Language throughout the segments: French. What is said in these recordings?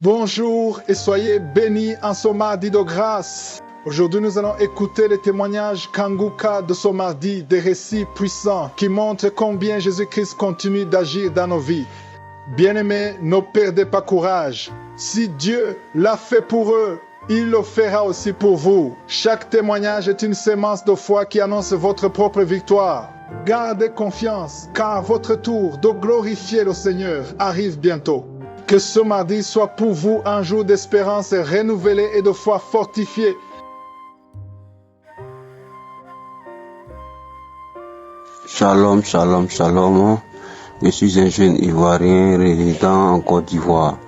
Bonjour et soyez bénis en ce mardi de grâce. Aujourd'hui, nous allons écouter les témoignages Kanguka de ce mardi, des récits puissants qui montrent combien Jésus-Christ continue d'agir dans nos vies. Bien-aimés, ne perdez pas courage. Si Dieu l'a fait pour eux, il le fera aussi pour vous. Chaque témoignage est une sémence de foi qui annonce votre propre victoire. Gardez confiance, car votre tour de glorifier le Seigneur arrive bientôt. Que ce mardi soit pour vous un jour d'espérance renouvelée et de foi fortifiée. Shalom, shalom, shalom. Je suis un jeune Ivoirien résident en Côte d'Ivoire.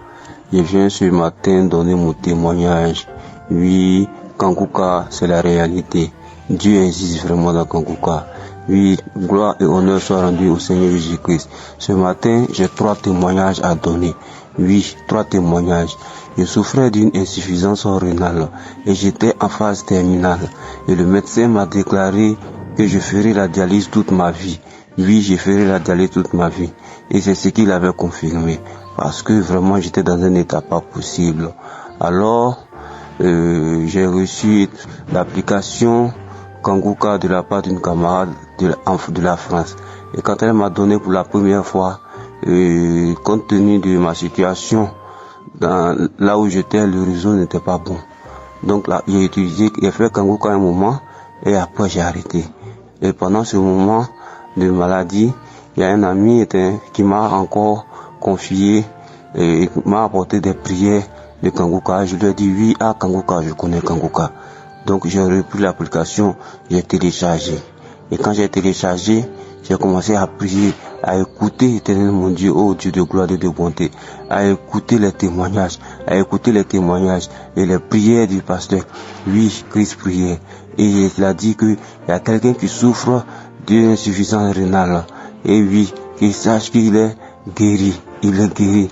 Je viens ce matin donner mon témoignage. Oui, Kanguka, c'est la réalité. Dieu existe vraiment dans Kanguka. Oui, gloire et honneur soient rendus au Seigneur Jésus-Christ. Ce matin, j'ai 3 témoignages à donner. Oui, 3 témoignages. Je souffrais d'une insuffisance rénale et j'étais en phase terminale. Et le médecin m'a déclaré que je ferai la dialyse toute ma vie. Oui, je ferai la dialyse toute ma vie. Et c'est ce qu'il avait confirmé. Parce que vraiment, j'étais dans un état pas possible. Alors, j'ai reçu l'application Kanguka de la part d'une camarade de la France. Et quand elle m'a donné pour la première fois, compte tenu de ma situation, là où j'étais, le réseau n'était pas bon. Donc là, j'ai fait Kanguka un moment et après j'ai arrêté. Et pendant ce moment de maladie, il y a un ami qui m'a encore confié et m'a apporté des prières de Kanguka. Je lui ai dit oui, Kanguka, je connais Kanguka. Donc j'ai repris l'application, j'ai téléchargé. Et quand j'ai téléchargé, j'ai commencé à prier, à écouter Éternel mon Dieu, oh Dieu de gloire et de bonté, à écouter les témoignages et les prières du pasteur. Oui, Christ priait. Et il a dit qu'il y a quelqu'un qui souffre d'une insuffisance rénale. Et oui, qu'il sache qu'il est guéri. Il est guéri.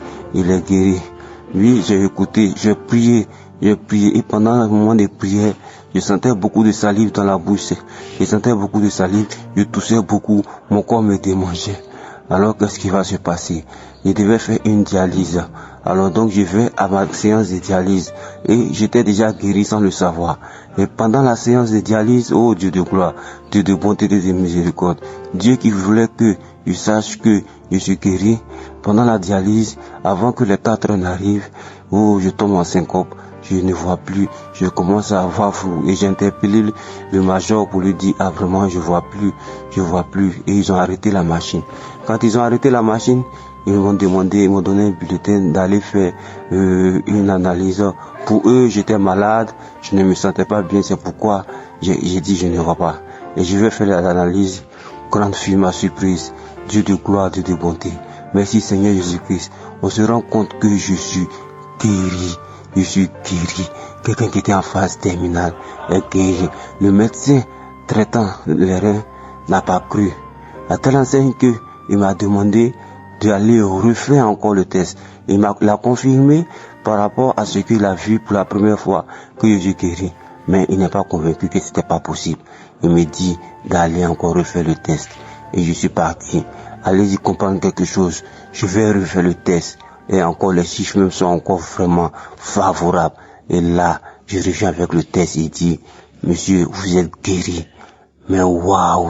Oui, j'ai écouté, j'ai prié. Et pendant le moment de prière, je sentais beaucoup de salive dans la bouche. Je toussais beaucoup, mon corps me démangeait. Alors qu'est-ce qui va se passer? Je devais faire une dialyse. Alors donc je vais à ma séance de dialyse. Et j'étais déjà guéri sans le savoir. Et pendant la séance de dialyse, oh Dieu de gloire, Dieu de bonté et de miséricorde, Dieu qui voulait que je sache que je suis guéri, pendant la dialyse, avant que les 4 heures n'arrivent, oh je tombe en syncope. Je ne vois plus, je commence à voir flou et j'ai interpellé le major pour lui dire vraiment je vois plus et ils ont arrêté la machine. Quand ils ont arrêté la machine, ils m'ont donné un bulletin d'aller faire une analyse. Pour eux, j'étais malade, je ne me sentais pas bien, c'est pourquoi j'ai dit je ne vois pas. Et je vais faire l'analyse, grande fut ma surprise, Dieu de gloire, Dieu de bonté. Merci Seigneur Jésus-Christ, on se rend compte que je suis guéri. Quelqu'un qui était en phase terminale est guéri. Le médecin traitant les reins n'a pas cru. À telle enseigne que il m'a demandé d'aller refaire encore le test. Il l'a confirmé par rapport à ce qu'il a vu pour la première fois que je suis guéri. Mais il n'est pas convaincu que c'était pas possible. Il me dit d'aller encore refaire le test. Et je suis parti. Allez-y comprendre quelque chose. Je vais refaire le test. Et encore les chiffres même sont encore vraiment favorables. Et là, je reviens avec le test et dit, monsieur, vous êtes guéri. Mais waouh,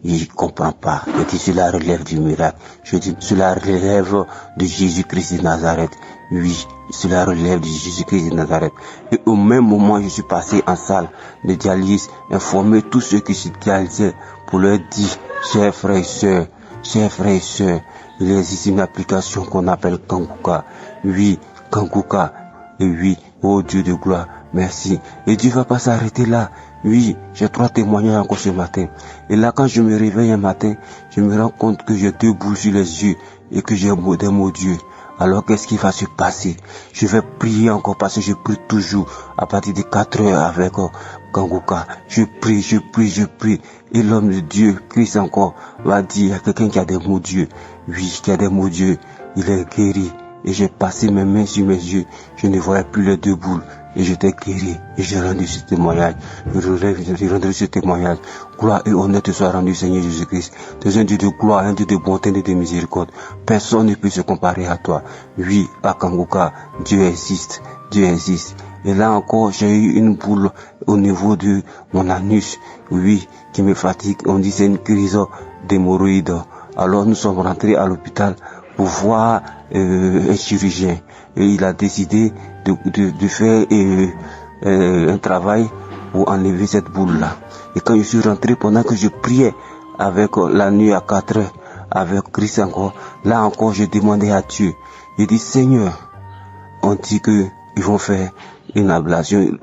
je comprends pas. Il dit, cela relève du miracle. Je dis, cela relève de Jésus-Christ de Nazareth. Oui, cela relève de Jésus-Christ de Nazareth. Et au même moment, je suis passé en salle de dialyse, informer tous ceux qui se dialysaient pour leur dire, chers frères et sœurs, il existe une application qu'on appelle Kanguka. Oui, Kanguka. Et oui, oh Dieu de gloire, merci. Et Dieu va pas s'arrêter là. Oui, j'ai 3 témoignages encore ce matin. Et là, quand je me réveille un matin, je me rends compte que j'ai 2 boules sur les yeux et que j'ai des mots Dieu. Alors qu'est-ce qui va se passer? Je vais prier encore parce que je prie toujours à partir de 4 heures avec Kanguka. Je prie. Et l'homme de Dieu, Christ encore, va dire, il y a quelqu'un qui a des mots Dieu. Oui, qui a des mots Dieu. Il est guéri. Et j'ai passé mes mains sur mes yeux. Je ne voyais plus les 2 boules. et je t'ai guéri et j'ai rendu ce témoignage. Je rendrai ce témoignage. Gloire et honneur te soit rendu, Seigneur Jésus-Christ. Tu es un Dieu de gloire, un Dieu de bonté et de miséricorde. Personne ne peut se comparer à toi. Oui, à Kanguka, Dieu existe. Dieu existe. Et là encore, j'ai eu une boule au niveau de mon anus, oui, qui me fatigue. On dit c'est une crise d'hémorroïdes. Alors nous sommes rentrés à l'hôpital pour voir un chirurgien. Et il a décidé de faire un travail pour enlever cette boule-là. Et quand je suis rentré, pendant que je priais avec la nuit à 4 heures, avec Christ encore, là encore je demandais à Dieu. J'ai dit, Seigneur, on dit que ils vont faire une ablation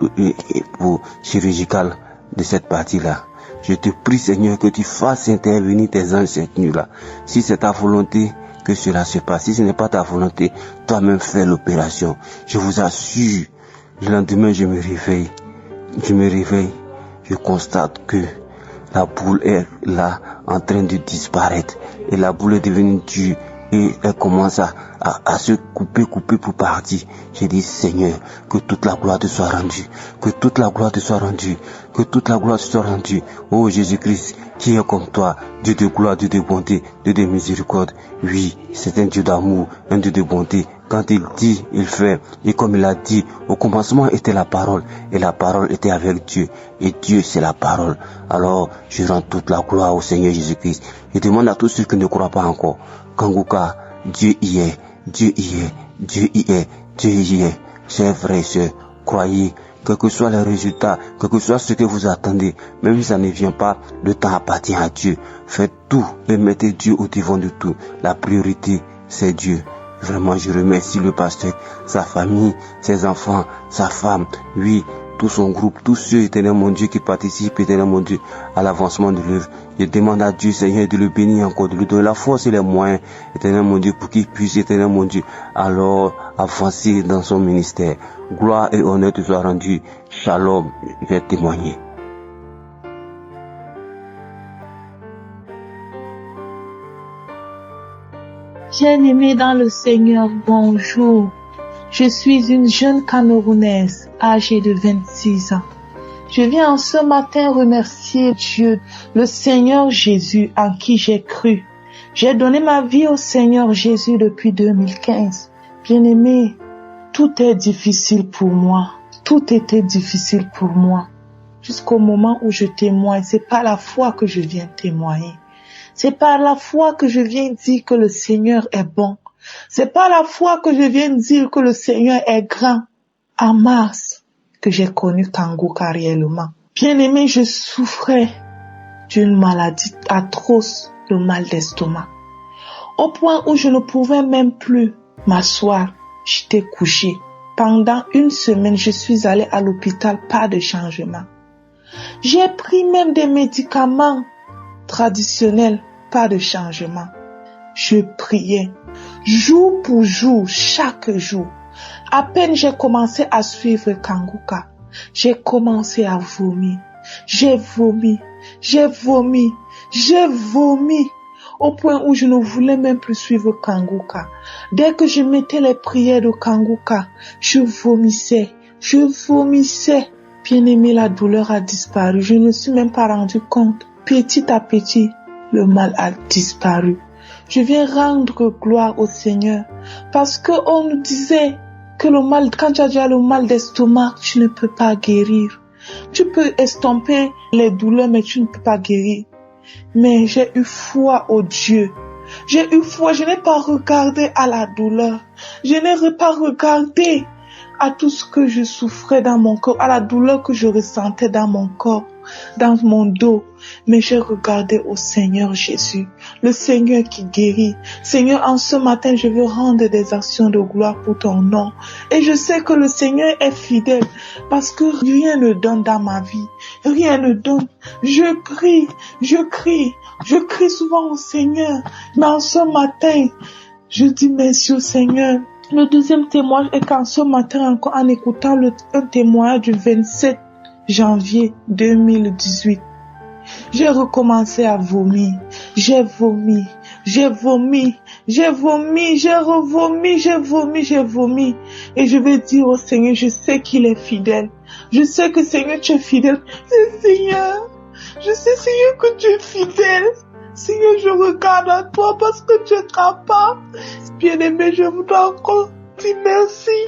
pour chirurgicale de cette partie-là. Je te prie, Seigneur, que tu fasses intervenir tes anges cette nuit-là. Si c'est ta volonté, que cela se passe. Si ce n'est pas ta volonté, toi-même fais l'opération. Je vous assure, le lendemain, je me réveille, je constate que la boule est là, en train de disparaître. Et la boule est devenue dure. Et elle commence à se couper pour partir. J'ai dit, Seigneur, que toute la gloire te soit rendue. Que toute la gloire te soit rendue. Que toute la gloire te soit rendue. Oh Jésus-Christ, qui est comme toi, Dieu de gloire, Dieu de bonté, Dieu de miséricorde. Oui, c'est un Dieu d'amour, un Dieu de bonté. Quand il dit, il fait. Et comme il a dit, au commencement était la parole. Et la parole était avec Dieu. Et Dieu, c'est la parole. Alors, je rends toute la gloire au Seigneur Jésus-Christ. Je demande à tous ceux qui ne croient pas encore. Kanguka, Dieu y est, Dieu y est, Dieu y est, Dieu y est. Chers frères et sœurs, croyez, quels que soient les résultats, quel que soit ce que vous attendez, même si ça ne vient pas, le temps appartient à Dieu. Faites tout et mettez Dieu au devant de tout. La priorité, c'est Dieu. Vraiment, je remercie le pasteur, sa famille, ses enfants, sa femme, oui, tout son groupe, tous ceux, éternel mon Dieu, qui participent, éternel mon Dieu, à l'avancement de l'œuvre. Je demande à Dieu, Seigneur, de le bénir encore, de lui donner la force et les moyens, éternel mon Dieu, pour qu'il puisse, éternel mon Dieu, alors avancer dans son ministère. Gloire et honneur te soient rendus. Shalom, je vais témoigner. Bien-aimé dans le Seigneur, bonjour. Je suis une jeune Camerounaise, âgée de 26 ans. Je viens en ce matin remercier Dieu, le Seigneur Jésus, en qui j'ai cru. J'ai donné ma vie au Seigneur Jésus depuis 2015. Bien-aimé, tout est difficile pour moi. Tout était difficile pour moi. Jusqu'au moment où je témoigne, c'est par la foi que je viens témoigner. C'est par la foi que je viens dire que le Seigneur est bon. C'est par la foi que je viens dire que le Seigneur est grand. En mars, que j'ai connu Kanguka réellement. Bien-aimé, je souffrais d'une maladie atroce, le mal d'estomac. Au point où je ne pouvais même plus m'asseoir. J'étais couchée. Pendant une semaine, je suis allée à l'hôpital, pas de changement. J'ai pris même des médicaments traditionnels, pas de changement. Je priais, jour pour jour, chaque jour. À peine j'ai commencé à suivre Kanguka, j'ai commencé à vomir. J'ai vomi, au point où je ne voulais même plus suivre Kanguka. Dès que je mettais les prières de Kanguka, je vomissais. Bien-aimé, la douleur a disparu. Je ne me suis même pas rendu compte. Petit à petit, le mal a disparu. Je viens rendre gloire au Seigneur parce que on nous disait que le mal, quand tu as déjà le mal d'estomac, tu ne peux pas guérir. Tu peux estomper les douleurs, mais tu ne peux pas guérir. Mais j'ai eu foi au Dieu. J'ai eu foi, je n'ai pas regardé à la douleur. Je n'ai pas regardé à tout ce que je souffrais dans mon corps, à la douleur que je ressentais dans mon corps, dans mon dos. Mais j'ai regardé au Seigneur Jésus, le Seigneur qui guérit. Seigneur, en ce matin, je veux rendre des actions de gloire pour ton nom. Et je sais que le Seigneur est fidèle parce que rien ne donne dans ma vie. Rien ne donne. Je crie souvent au Seigneur. Mais en ce matin, je dis merci au Seigneur. Le deuxième témoignage est qu'en ce matin, encore en écoutant un témoignage du 27 janvier 2018, j'ai recommencé à vomir. J'ai vomi. J'ai vomi, j'ai revomi, j'ai vomi, j'ai vomi. Et je vais dire au Seigneur, je sais qu'il est fidèle. Je sais que Seigneur, tu es fidèle. Seigneur, je sais Seigneur que tu es fidèle. Seigneur, je regarde à toi parce que tu es capable. Bien-aimé, je voudrais encore dire merci.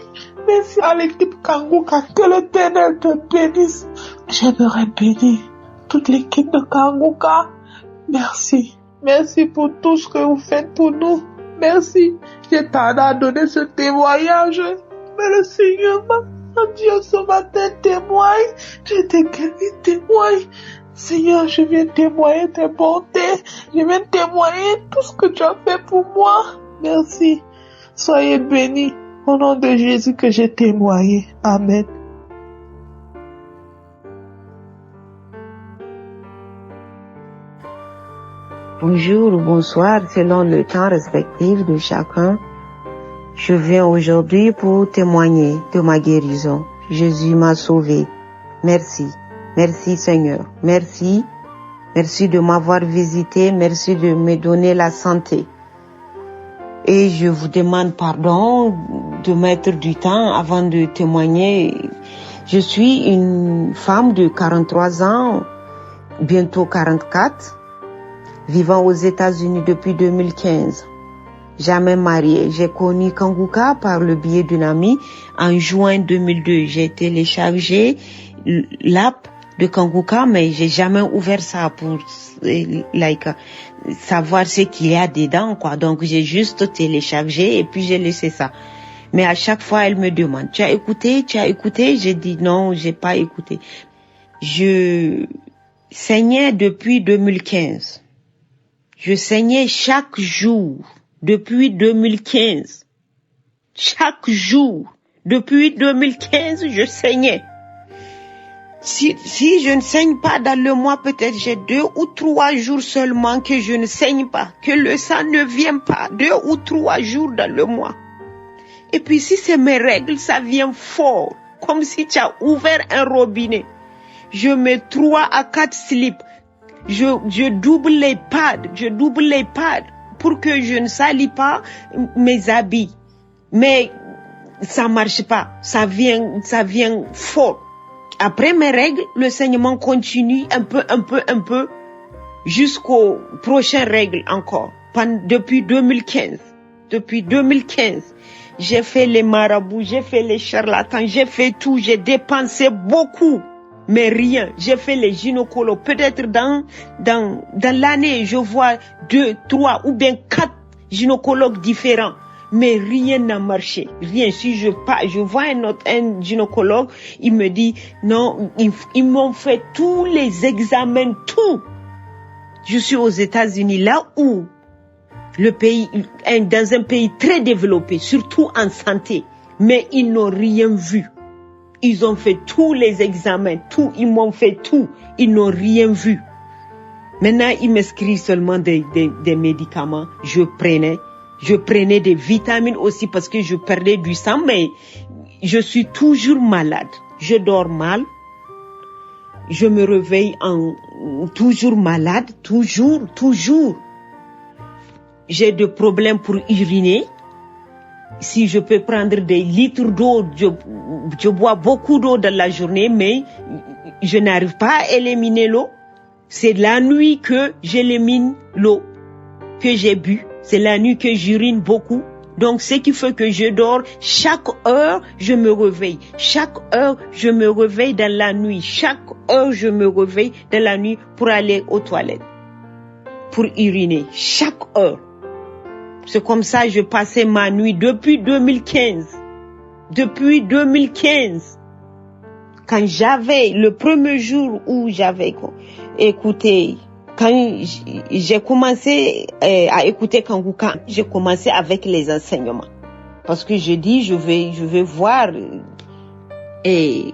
Merci à l'équipe Kanguka. Que l'Éternel te bénisse. J'aimerais bénir toute l'équipe de Kanguka. Merci. Merci pour tout ce que vous faites pour nous. Merci. J'ai tardé à donner ce témoignage. Mais le Seigneur m'a dit ce matin, témoigne. Je t'ai témoigne. Seigneur, je viens témoigner tes bontés. Je viens témoigner tout ce que tu as fait pour moi. Merci. Soyez bénis. Au nom de Jésus que j'ai témoigné. Amen. Bonjour ou bonsoir selon le temps respectif de chacun. Je viens aujourd'hui pour témoigner de ma guérison. Jésus m'a sauvé. Merci. Merci Seigneur. Merci. Merci de m'avoir visité. Merci de me donner la santé. Et je vous demande pardon de mettre du temps avant de témoigner. Je suis une femme de 43 ans, bientôt 44, vivant aux États-Unis depuis 2015. Jamais mariée. J'ai connu Kanguka par le biais d'une amie en juin 2002. J'ai téléchargé l'app de Kanguka, mais j'ai jamais ouvert ça pour savoir ce qu'il y a dedans, quoi. Donc j'ai juste téléchargé et puis j'ai laissé ça. Mais à chaque fois elle me demande, tu as écouté? J'ai dit non, j'ai pas écouté. Je saignais depuis 2015. Je saignais chaque jour depuis 2015. Chaque jour depuis 2015, je saignais. Si je ne saigne pas dans le mois, peut-être j'ai 2 ou 3 jours seulement que je ne saigne pas, que le sang ne vient pas, 2 ou 3 jours dans le mois. Et puis si c'est mes règles, ça vient fort, comme si tu as ouvert un robinet. Je mets 3 à 4 slips, je double les pads pour que je ne salis pas mes habits. Mais ça marche pas, ça vient fort. Après mes règles, le saignement continue un peu, jusqu'aux prochaines règles encore. Depuis 2015, j'ai fait les marabouts, j'ai fait les charlatans, j'ai fait tout, j'ai dépensé beaucoup, mais rien. J'ai fait les gynécologues. Peut-être dans l'année, je vois 2, 3 ou bien 4 gynécologues différents. Mais rien n'a marché, rien. Si je vois un gynécologue, il me dit non, ils m'ont fait tous les examens, tout. Je suis aux États-Unis, là où le pays, dans un pays très développé, surtout en santé, mais ils n'ont rien vu. Ils ont fait tous les examens, tout, ils m'ont fait tout, ils n'ont rien vu. Maintenant, ils m'inscrivent seulement des médicaments, je prenais des vitamines aussi parce que je perdais du sang, mais je suis toujours malade. Je dors mal. Je me réveille toujours malade, toujours. J'ai des problèmes pour uriner. Si je peux prendre des litres d'eau, je bois beaucoup d'eau dans la journée, mais je n'arrive pas à éliminer l'eau. C'est la nuit que j'élimine l'eau que j'ai bu. C'est la nuit que j'urine beaucoup. Donc, ce qui fait que je dors, chaque heure, je me réveille. Chaque heure, je me réveille dans la nuit. Chaque heure, je me réveille dans la nuit pour aller aux toilettes. Pour uriner. Chaque heure. C'est comme ça que je passais ma nuit depuis 2015. Depuis 2015. Quand j'avais, le premier jour où j'avais écouté, quand j'ai commencé à écouter Kanguka, j'ai commencé avec les enseignements. Parce que je dis, je vais voir et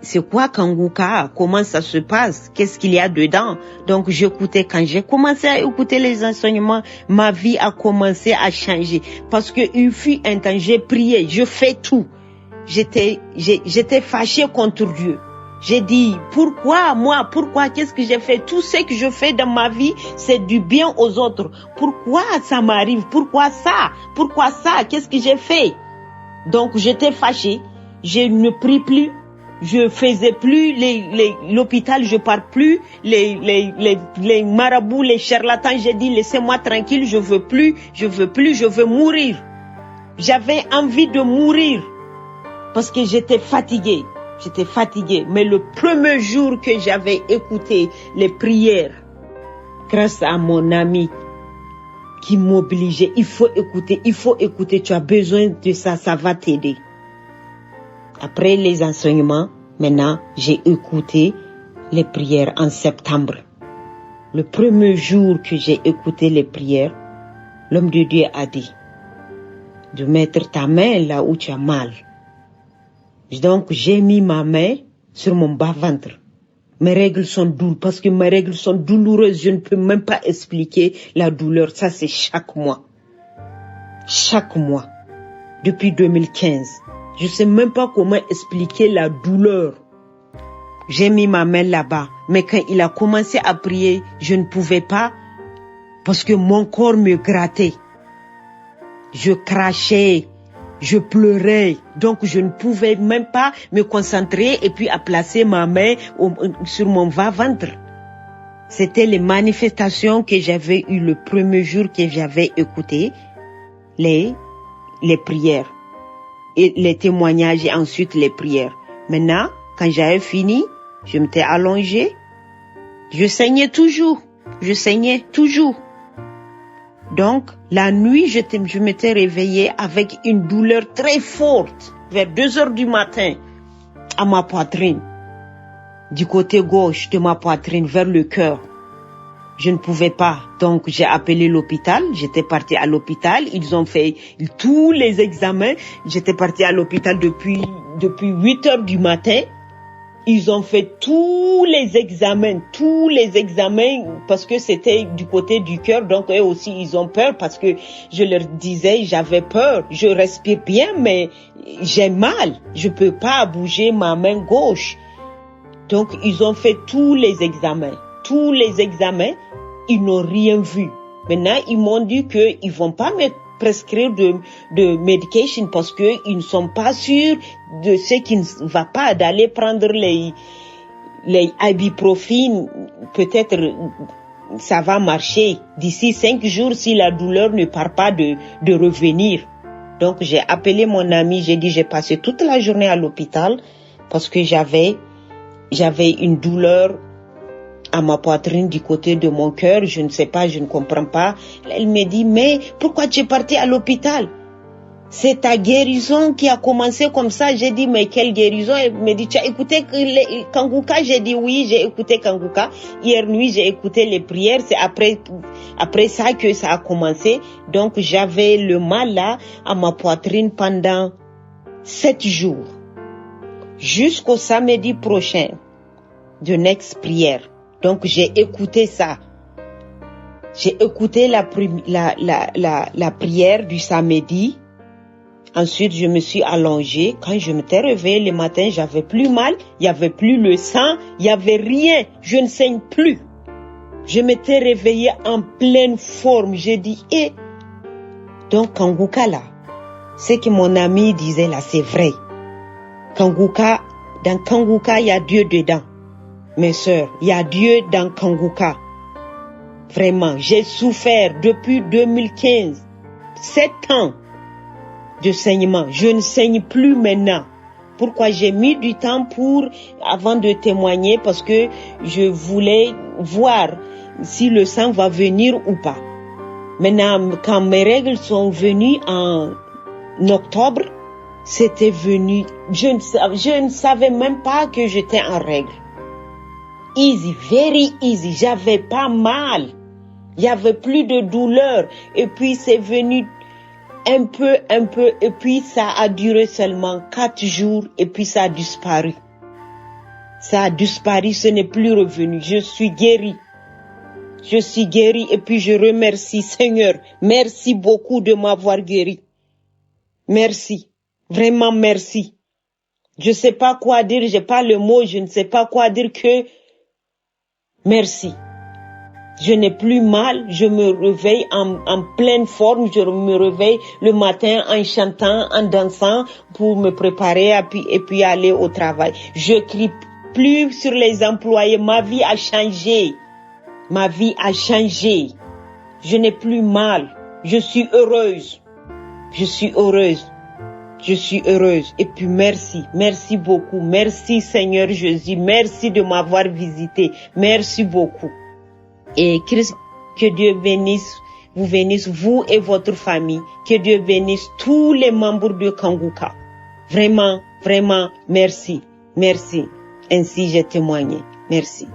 c'est quoi Kanguka, comment ça se passe, qu'est-ce qu'il y a dedans. Donc j'écoutais, quand j'ai commencé à écouter les enseignements, ma vie a commencé à changer. Parce que il fut un temps, j'ai prié, je fais tout. J'étais fâchée contre Dieu. J'ai dit, pourquoi moi? Pourquoi? Qu'est-ce que j'ai fait? Tout ce que je fais dans ma vie, c'est du bien aux autres. Pourquoi ça m'arrive? Pourquoi ça? Pourquoi ça? Qu'est-ce que j'ai fait? Donc j'étais fâchée. Je ne prie plus. Je faisais plus l'hôpital, je pars plus. Les marabouts, les charlatans, j'ai dit, laissez-moi tranquille, je veux plus, je veux mourir. J'avais envie de mourir. Parce que j'étais fatiguée. Mais le premier jour que j'avais écouté les prières, grâce à mon ami qui m'obligeait, il faut écouter, tu as besoin de ça, ça va t'aider. Après les enseignements, maintenant, j'ai écouté les prières en septembre. Le premier jour que j'ai écouté les prières, l'homme de Dieu a dit de mettre ta main là où tu as mal. Donc, j'ai mis ma main sur mon bas-ventre. Mes règles sont douloureuses, parce que mes règles sont douloureuses. Je ne peux même pas expliquer la douleur. Ça, c'est chaque mois. Chaque mois. Depuis 2015. Je sais même pas comment expliquer la douleur. J'ai mis ma main là-bas. Mais quand il a commencé à prier, je ne pouvais pas, parce que mon corps me grattait. Je crachais. Je pleurais, donc je ne pouvais même pas me concentrer et puis à placer ma main sur mon bas-ventre. C'était les manifestations que j'avais eues le premier jour que j'avais écouté les prières et les témoignages et ensuite les prières. Maintenant, quand j'avais fini, je m'étais allongée, je saignais toujours. Donc, la nuit, je m'étais réveillée avec une douleur très forte, vers 2 heures du matin, à ma poitrine, du côté gauche de ma poitrine, vers le cœur. Je ne pouvais pas, donc j'ai appelé l'hôpital, j'étais partie à l'hôpital, ils ont fait tous les examens, j'étais partie à l'hôpital depuis 8 heures du matin. Ils ont fait tous les examens parce que c'était du côté du cœur, donc eux aussi ils ont peur parce que je leur disais j'avais peur, je respire bien mais j'ai mal, je peux pas bouger ma main gauche. Donc ils ont fait tous les examens, ils n'ont rien vu. Maintenant ils m'ont dit que ils vont pas me prescrire de medication parce que ils ne sont pas sûrs de ce qui ne va pas, d'aller prendre les ibuprofène, peut-être ça va marcher d'ici 5 jours si la douleur ne part pas de revenir. Donc j'ai appelé mon ami, j'ai dit j'ai passé toute la journée à l'hôpital parce que j'avais une douleur à ma poitrine du côté de mon cœur, je ne sais pas, je ne comprends pas. Elle me dit, mais pourquoi tu es partie à l'hôpital? C'est ta guérison qui a commencé comme ça. J'ai dit, mais quelle guérison? Elle me dit, tu as écouté Kanguka? J'ai dit, oui, j'ai écouté Kanguka. Hier nuit, j'ai écouté les prières. C'est après ça que ça a commencé. Donc, j'avais le mal là, à ma poitrine pendant 7 jours. Jusqu'au samedi prochain, de next prière. Donc, j'ai écouté ça. J'ai écouté la prière du samedi. Ensuite, je me suis allongée. Quand je m'étais réveillée le matin, j'avais plus mal. Il n'y avait plus le sang. Il n'y avait rien. Je ne saigne plus. Je m'étais réveillée en pleine forme. J'ai dit, donc Kanguka là, ce que mon ami disait là, c'est vrai. Kanguka, dans Kanguka, il y a Dieu dedans. Mes sœurs, il y a Dieu dans Kanguka. Vraiment, j'ai souffert depuis 2015. 7 ans de saignement. Je ne saigne plus maintenant. Pourquoi j'ai mis du temps avant de témoigner? Parce que je voulais voir si le sang va venir ou pas. Maintenant, quand mes règles sont venues en octobre, c'était venu. Je ne savais même pas que j'étais en règle. Easy, very easy. J'avais pas mal. Il y avait plus de douleur. Et puis c'est venu un peu. Et puis ça a duré seulement 4 jours. Et puis ça a disparu. Ce n'est plus revenu. Je suis guérie. Et puis je remercie Seigneur. Merci beaucoup de m'avoir guérie. Merci. Vraiment merci. Je sais pas quoi dire, j'ai pas le mot, je ne sais pas quoi dire que merci. Je n'ai plus mal, je me réveille en pleine forme, je me réveille le matin en chantant, en dansant pour me préparer et puis aller au travail. Je crie plus sur les employés, ma vie a changé. Ma vie a changé. Je n'ai plus mal, je suis heureuse. Je suis heureuse. Je suis heureuse. Et puis merci beaucoup. Merci Seigneur Jésus, merci de m'avoir visité. Merci beaucoup. Et Christ, que Dieu bénisse, vous et votre famille. Que Dieu bénisse tous les membres de Kanguka. Vraiment, vraiment, merci. Merci. Ainsi j'ai témoigné. Merci.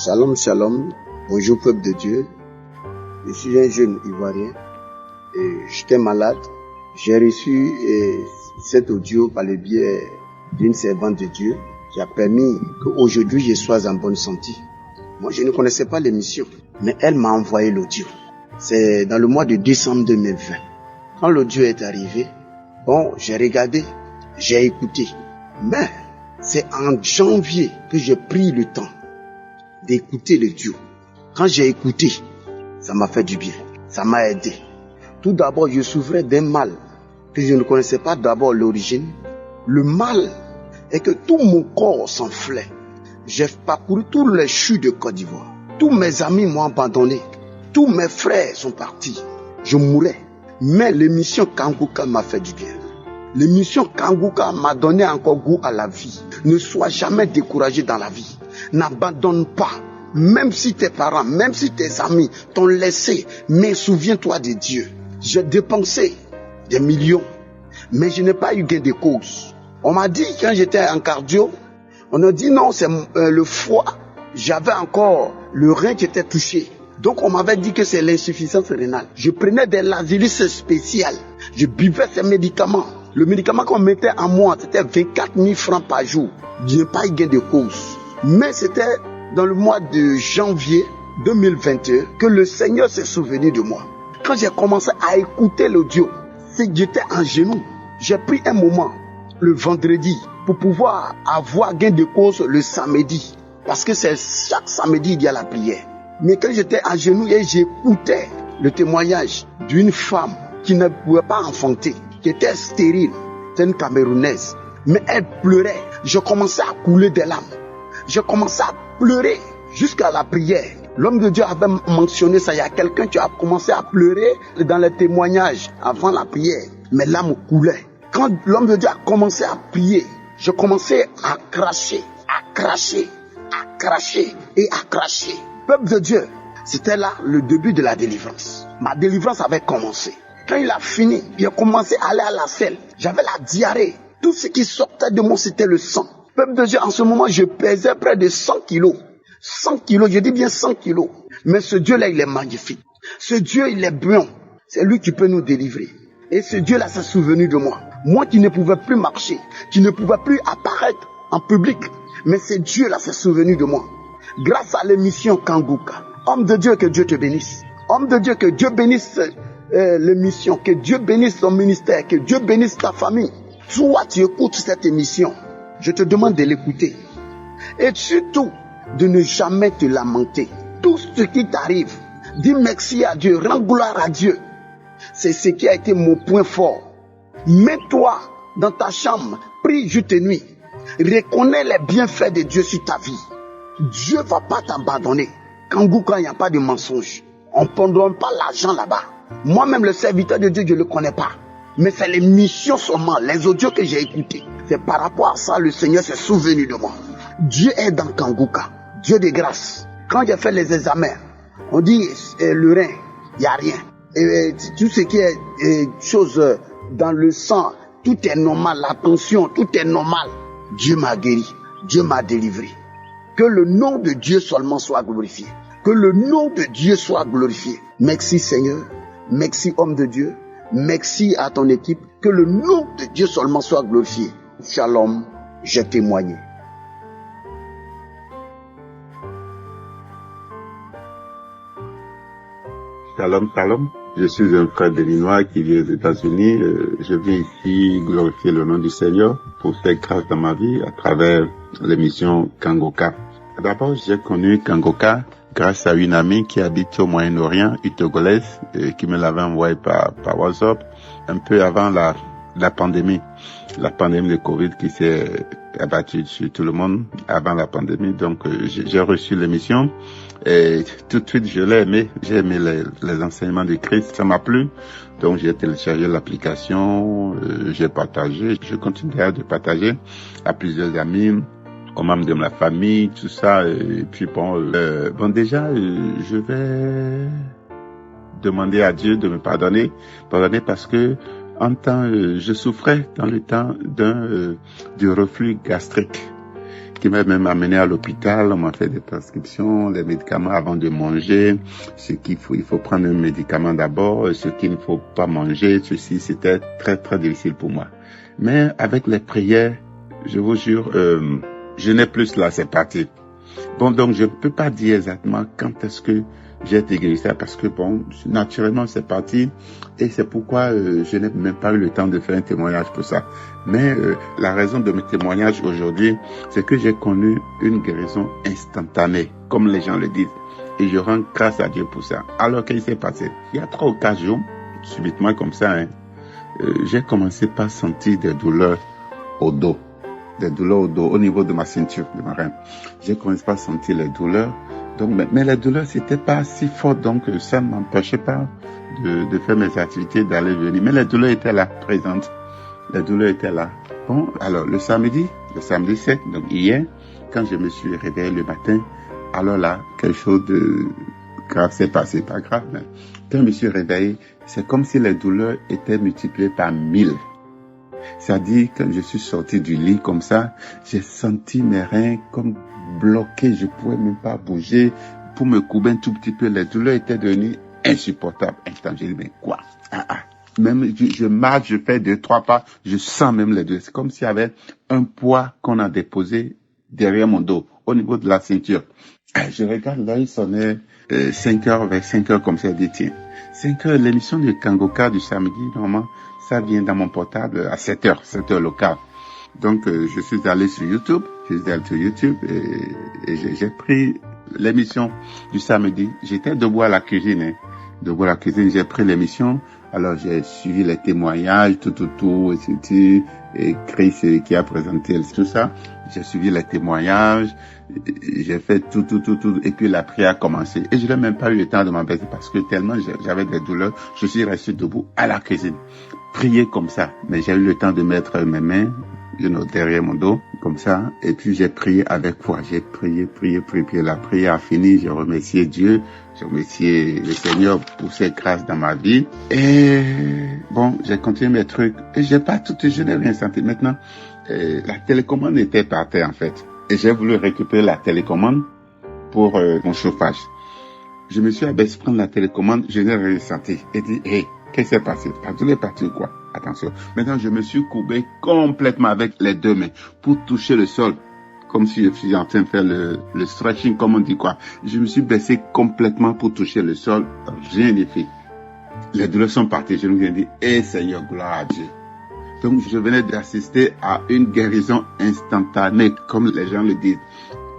Shalom, shalom. Bonjour peuple de Dieu. Je suis un jeune Ivoirien et j'étais malade. J'ai reçu cet audio par le biais d'une servante de Dieu qui a permis qu'aujourd'hui je sois en bonne santé. Moi je ne connaissais pas l'émission, mais elle m'a envoyé l'audio. C'est dans le mois de décembre 2020. Quand l'audio est arrivé, j'ai regardé, j'ai écouté. Mais c'est en janvier que j'ai pris le temps d'écouter le Dieu. Quand j'ai écouté, ça m'a fait du bien, ça m'a aidé. Tout d'abord, je souffrais d'un mal que je ne connaissais pas d'abord l'origine. Le mal est que tout mon corps s'enflait. J'ai parcouru tous les chus de Côte d'Ivoire. Tous mes amis m'ont abandonné. Tous mes frères sont partis. Je mourais. Mais l'émission Kanguka m'a fait du bien. L'émission Kanguka m'a donné encore goût à la vie. Ne sois jamais découragé dans la vie. N'abandonne pas. Même si tes parents, même si tes amis t'ont laissé, mais souviens-toi de Dieu. J'ai dépensé des millions, mais je n'ai pas eu gain de cause. On m'a dit quand j'étais en cardio, on a dit non, c'est le foie. J'avais encore le rein qui était touché. Donc on m'avait dit que c'est l'insuffisance rénale. Je prenais des Lazilus spéciales. Je buvais ces médicaments. Le médicament qu'on mettait en moi, c'était 24 000 francs par jour. Je n'ai pas eu gain de cause. Mais c'était dans le mois de janvier 2021 que le Seigneur s'est souvenu de moi. Quand j'ai commencé à écouter l'audio, c'est que j'étais en genoux. J'ai pris un moment, le vendredi, pour pouvoir avoir gain de cause le samedi. Parce que c'est chaque samedi, il y a la prière. Mais quand j'étais en genoux et j'écoutais le témoignage d'une femme qui ne pouvait pas enfanter, qui était stérile, c'est une Camerounaise, mais elle pleurait. Je commençais à couler des larmes. Je commençais à pleurer jusqu'à la prière. L'homme de Dieu avait mentionné ça. Il y a quelqu'un qui a commencé à pleurer dans les témoignages avant la prière. Mes larmes coulaient. Quand l'homme de Dieu a commencé à prier, je commençais à cracher, à cracher, à cracher et à cracher. Peuple de Dieu, c'était là le début de la délivrance. Ma délivrance avait commencé. Quand il a fini, il a commencé à aller à la selle. J'avais la diarrhée. Tout ce qui sortait de moi, c'était le sang. Peuple de Dieu, en ce moment, je pesais près de 100 kilos. 100 kilos, je dis bien 100 kilos. Mais ce Dieu-là, il est magnifique. Ce Dieu, il est bon. C'est lui qui peut nous délivrer. Et ce Dieu-là s'est souvenu de moi. Moi qui ne pouvais plus marcher, qui ne pouvais plus apparaître en public. Mais ce Dieu-là s'est souvenu de moi. Grâce à l'émission Kanguka. Homme de Dieu, que Dieu te bénisse. Homme de Dieu, que Dieu bénisse l'émission. Que Dieu bénisse ton ministère. Que Dieu bénisse ta famille. Toi, tu écoutes cette émission. Je te demande de l'écouter. Et surtout, de ne jamais te lamenter. Tout ce qui t'arrive, dis merci à Dieu, rends gloire à Dieu. C'est ce qui a été mon point fort. Mets-toi dans ta chambre, prie jour et nuit. Reconnais les bienfaits de Dieu sur ta vie. Dieu ne va pas t'abandonner. Kanguka, il n'y a pas de mensonge. On ne donne pas l'argent là-bas. Moi-même, le serviteur de Dieu, je ne le connais pas. Mais c'est les missions seulement, les audios que j'ai écoutés. C'est par rapport à ça, le Seigneur s'est souvenu de moi. Dieu est dans Kanguka. Dieu de grâce. Quand j'ai fait les examens, on dit le rein, il n'y a rien. Et tout ce qui est chose dans le sang, tout est normal, la tension, tout est normal. Dieu m'a guéri, Dieu m'a délivré. Que le nom de Dieu seulement soit glorifié. Que le nom de Dieu soit glorifié. Merci Seigneur, merci homme de Dieu, merci à ton équipe. Que le nom de Dieu seulement soit glorifié. Shalom, j'ai témoigné. Shalom, shalom. Je suis un frère béninois qui vit aux États-Unis. Je viens ici glorifier le nom du Seigneur pour faire grâce dans ma vie à travers l'émission Kangoka. D'abord, j'ai connu Kangoka grâce à une amie qui habite au Moyen-Orient, une Togolaise, qui me l'avait envoyé par WhatsApp un peu avant la pandémie de Covid qui s'est abattue sur tout le monde avant la pandémie. Donc, j'ai reçu l'émission. Et tout de suite, je l'ai aimé. J'ai aimé les enseignements de Christ. Ça m'a plu. Donc, j'ai téléchargé l'application. J'ai partagé. Je continuerai de partager à plusieurs amis, aux membres de ma famille, tout ça. Et puis, déjà, je vais demander à Dieu de me pardonner parce que je souffrais dans le temps du reflux gastrique, qui m'a même amené à l'hôpital. On m'a fait des prescriptions, les médicaments avant de manger, il faut prendre un médicament d'abord, ce qu'il ne faut pas manger, c'était très très difficile pour moi. Mais avec les prières, je vous jure, je n'ai plus là, c'est parti. Bon, donc je ne peux pas dire exactement quand est-ce que j'ai été guéri, parce que naturellement c'est parti, et c'est pourquoi je n'ai même pas eu le temps de faire un témoignage pour ça. Mais la raison de mes témoignages aujourd'hui, c'est que j'ai connu une guérison instantanée, comme les gens le disent, et je rends grâce à Dieu pour ça. Alors qu'est-ce qui s'est passé? Il y a 3 ou 4 jours, subitement comme ça, j'ai commencé par sentir des douleurs au dos, au niveau de ma ceinture, de ma reine. J'ai commencé par sentir les douleurs. Donc, mais les douleurs, c'était pas si fort, donc ça ne m'empêchait pas de faire mes activités, d'aller venir. Mais les douleurs étaient là, présentes. Les douleurs étaient là. Bon, alors le samedi 7, donc hier, quand je me suis réveillé le matin, alors là, quelque chose de grave s'est passé, pas grave, mais quand je me suis réveillé, c'est comme si les douleurs étaient multipliées par 1000. C'est-à-dire, quand je suis sorti du lit comme ça, j'ai senti mes reins comme bloqués, je pouvais même pas bouger. Pour me couper un tout petit peu, les douleurs étaient devenues insupportables. J'ai dit, mais quoi? Même je marche, je fais 2-3 pas, je sens même les douleurs. C'est comme s'il y avait un poids qu'on a déposé derrière mon dos, au niveau de la ceinture. Je regarde là, il sonnait 5h, vers 5h comme ça, je dis, tiens, 5h, l'émission de Kangoka du samedi, normalement, ça vient dans mon portable à 7h local. Donc, je suis allé sur YouTube, et j'ai pris l'émission du samedi. J'étais debout à la cuisine, j'ai pris l'émission. Alors, j'ai suivi les témoignages, et Chris qui a présenté tout ça. J'ai suivi les témoignages, j'ai fait tout, et puis la prière a commencé. Et je n'ai même pas eu le temps de m'embêter parce que tellement j'avais des douleurs, je suis resté debout à la cuisine. Prier comme ça, mais j'ai eu le temps de mettre mes mains derrière mon dos, comme ça, et puis j'ai prié avec foi, j'ai prié, la prière a fini, j'ai remercié Dieu, j'ai remercié le Seigneur pour ses grâces dans ma vie, et bon, j'ai continué mes trucs, et je n'ai rien senti. Maintenant, la télécommande était par terre en fait, et j'ai voulu récupérer la télécommande pour mon chauffage. Je me suis abaissé prendre la télécommande, je n'ai rien senti, et dit, hey, qu'est-ce qui s'est passé? Tout est parti quoi? Attention. Maintenant, je me suis courbé complètement avec les 2 mains pour toucher le sol. Comme si je suis en train de faire le stretching, comme on dit quoi. Je me suis baissé complètement pour toucher le sol. Rien n'est fait. Les douleurs sont parties. Je me suis dit, Seigneur, gloire à Dieu. Donc, je venais d'assister à une guérison instantanée, comme les gens le disent.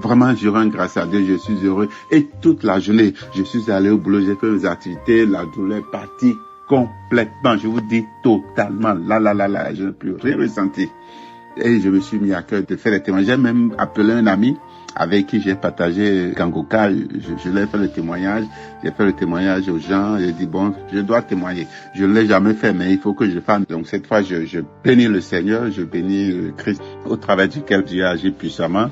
Vraiment, je rends grâce à Dieu, je suis heureux. Et toute la journée, je suis allé au boulot, j'ai fait mes activités, la douleur est partie complètement, je vous dis totalement, je n'ai plus rien ressenti. Et je me suis mis à cœur de faire les témoignages. J'ai même appelé un ami avec qui j'ai partagé Kangoka, je l'ai fait le témoignage, j'ai fait le témoignage aux gens, j'ai dit bon, je dois témoigner. Je ne l'ai jamais fait, mais il faut que je fasse. Donc cette fois, je bénis le Seigneur, je bénis Christ, au travers duquel Dieu agit puissamment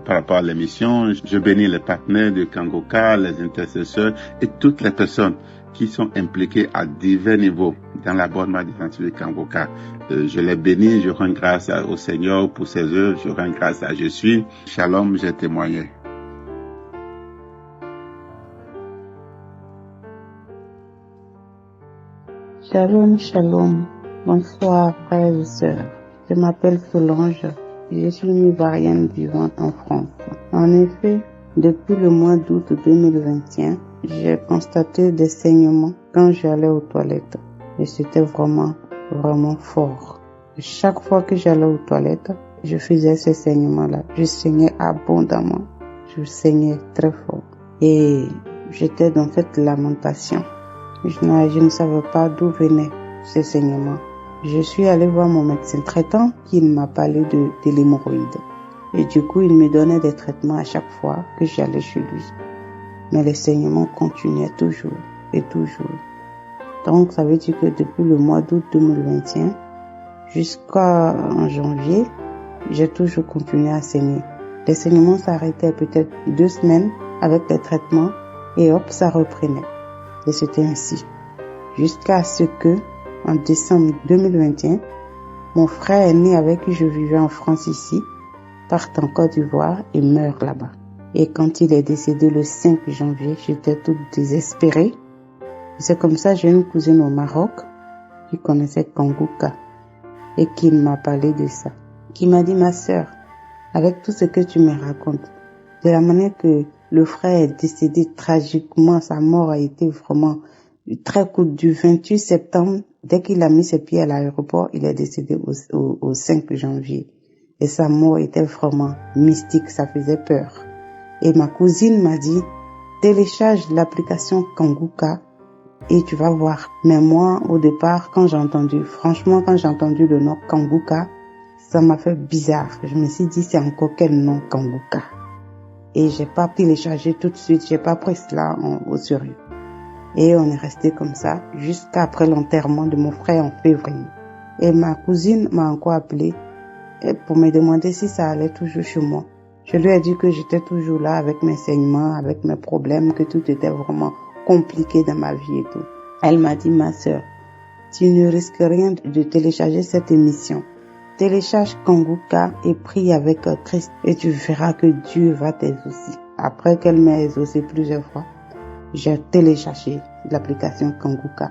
par rapport à l'émission. Je bénis les partenaires de Kangoka, les intercesseurs et toutes les personnes qui sont impliqués à divers niveaux dans l'abonnement des entités Kangoka. Je les bénis, je rends grâce au Seigneur pour ses œuvres, je rends grâce à Je suis. Shalom, j'ai témoigné. Shalom, shalom. Bonsoir, frères et sœurs. Je m'appelle Solange. Je suis une Ivoirienne vivant en France. En effet, depuis le mois d'août 2021, j'ai constaté des saignements quand j'allais aux toilettes. Et c'était vraiment fort. Chaque fois que j'allais aux toilettes, je faisais ces saignements-là. Je saignais abondamment. Je saignais très fort. Et j'étais dans cette lamentation. Je ne savais pas d'où venaient ces saignements. Je suis allée voir mon médecin traitant qui m'a parlé de l'hémorroïde. Et du coup, il me donnait des traitements à chaque fois que j'allais chez lui. Mais les saignements continuaient toujours et toujours. Donc, ça veut dire que depuis le mois d'août 2021 jusqu'en janvier, j'ai toujours continué à saigner. Les saignements s'arrêtaient peut-être 2 semaines avec les traitements et hop, ça reprenait. Et c'était ainsi. Jusqu'à ce que, en décembre 2021, mon frère aîné avec qui je vivais en France ici, parte en Côte d'Ivoire et meurt là-bas. Et quand il est décédé le 5 janvier, j'étais toute désespérée. C'est comme ça, j'ai une cousine au Maroc qui connaissait Kangoka et qui m'a parlé de ça. Qui m'a dit, ma sœur, avec tout ce que tu me racontes, de la manière que le frère est décédé tragiquement, sa mort a été vraiment très courte. Du 28 septembre, dès qu'il a mis ses pieds à l'aéroport, il est décédé au 5 janvier. Et sa mort était vraiment mystique, ça faisait peur. Et ma cousine m'a dit, télécharge l'application Kangoka et tu vas voir. Mais moi, au départ, quand j'ai entendu le nom Kangoka, ça m'a fait bizarre. Je me suis dit, c'est encore quel nom Kangoka? Et j'ai pas téléchargé tout de suite, j'ai pas pris cela au sérieux. Et on est resté comme ça jusqu'après l'enterrement de mon frère en février. Et ma cousine m'a encore appelé pour me demander si ça allait toujours chez moi. Je lui ai dit que j'étais toujours là avec mes saignements, avec mes problèmes, que tout était vraiment compliqué dans ma vie et tout. Elle m'a dit, ma sœur, tu ne risques rien de télécharger cette émission. Télécharge Kangoka et prie avec Christ et tu verras que Dieu va t'exaucer. Après qu'elle m'ait exaucé plusieurs fois, j'ai téléchargé l'application Kangoka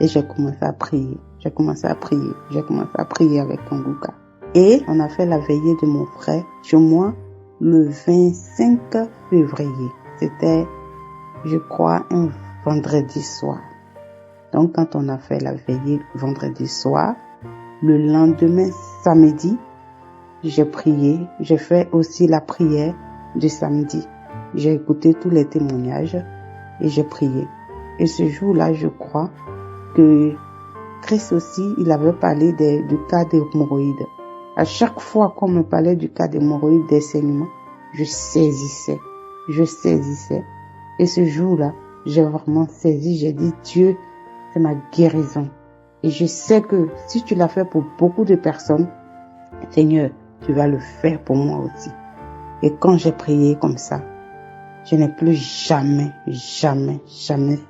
et j'ai commencé à prier. J'ai commencé à prier avec Kangoka. Et on a fait la veillée de mon frère chez moi le 25 février. C'était, je crois, un vendredi soir. Donc quand on a fait la veillée vendredi soir, le lendemain samedi, j'ai prié. J'ai fait aussi la prière du samedi. J'ai écouté tous les témoignages et j'ai prié. Et ce jour-là, je crois que Christ aussi, il avait parlé du cas d'hémorroïdes. À chaque fois qu'on me parlait du cas d'hémorroïdes, des saignements, je saisissais. Et ce jour-là, j'ai vraiment saisi. J'ai dit, Dieu, c'est ma guérison. Et je sais que si tu l'as fait pour beaucoup de personnes, Seigneur, tu vas le faire pour moi aussi. Et quand j'ai prié comme ça, je n'ai plus jamais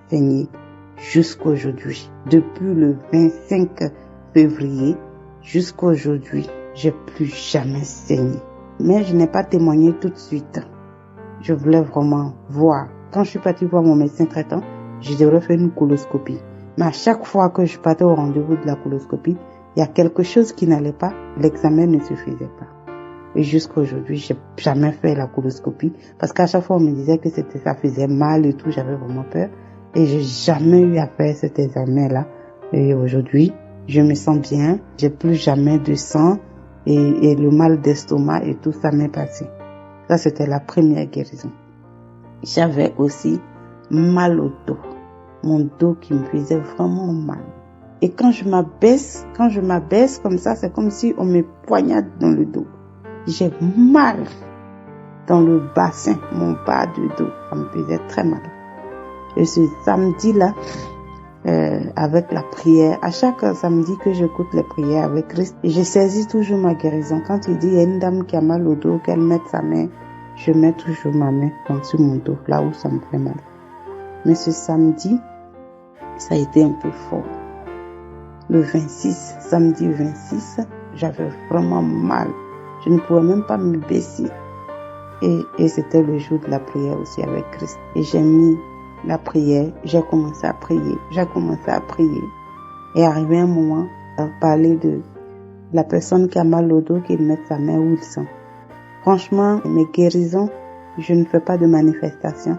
saigné jusqu'à aujourd'hui. Depuis le 25 février jusqu'à aujourd'hui, j'ai plus jamais saigné. Mais je n'ai pas témoigné tout de suite. Je voulais vraiment voir. Quand je suis partie voir mon médecin traitant, je devrais faire une coloscopie. Mais à chaque fois que je partais au rendez-vous de la coloscopie, il y a quelque chose qui n'allait pas, l'examen ne se faisait pas. Et jusqu'à aujourd'hui, j'ai jamais fait la coloscopie parce qu'à chaque fois on me disait que ça faisait mal et tout, j'avais vraiment peur. Et j'ai jamais eu à faire cet examen-là. Et aujourd'hui, je me sens bien, j'ai plus jamais de sang et le mal d'estomac et tout ça m'est passé. Ça, c'était la première guérison. J'avais aussi mal au dos. Mon dos qui me faisait vraiment mal. Et quand je m'abaisse comme ça, c'est comme si on me poignarde dans le dos. J'ai mal dans le bassin, mon bas de dos. Ça me faisait très mal. Et ce samedi-là, avec la prière, à chaque samedi que j'écoute les prières avec Christ, je saisis toujours ma guérison. Quand il dit, il y a une dame qui a mal au dos, qu'elle mette sa main, je mets toujours ma main sur mon dos, là où ça me fait mal. Mais ce samedi, ça a été un peu fort. Le 26, samedi 26, j'avais vraiment mal. Je ne pouvais même pas me baisser. Et c'était le jour de la prière aussi avec Christ. Et j'ai mis la prière, j'ai commencé à prier. Et arrivé un moment, à parler de la personne qui a mal au dos, qu'il mette sa main où il sent. Franchement, mes guérisons, je ne fais pas de manifestation,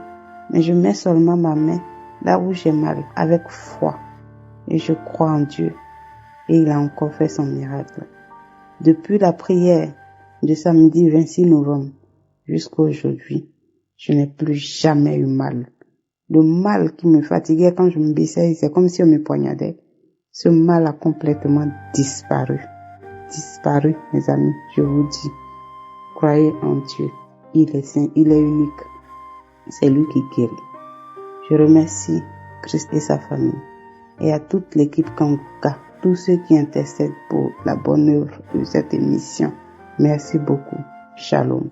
mais je mets seulement ma main là où j'ai mal, avec foi. Et je crois en Dieu. Et il a encore fait son miracle. Depuis la prière de samedi 26 novembre jusqu'à aujourd'hui, je n'ai plus jamais eu mal. Le mal qui me fatiguait quand je me baissais, c'est comme si on me poignardait. Ce mal a complètement disparu. Disparu, mes amis, je vous dis. Croyez en Dieu. Il est saint, il est unique. C'est lui qui guérit. Je remercie Christ et sa famille et à toute l'équipe Kanguka, tous ceux qui intercèdent pour la bonne œuvre de cette émission. Merci beaucoup. Shalom.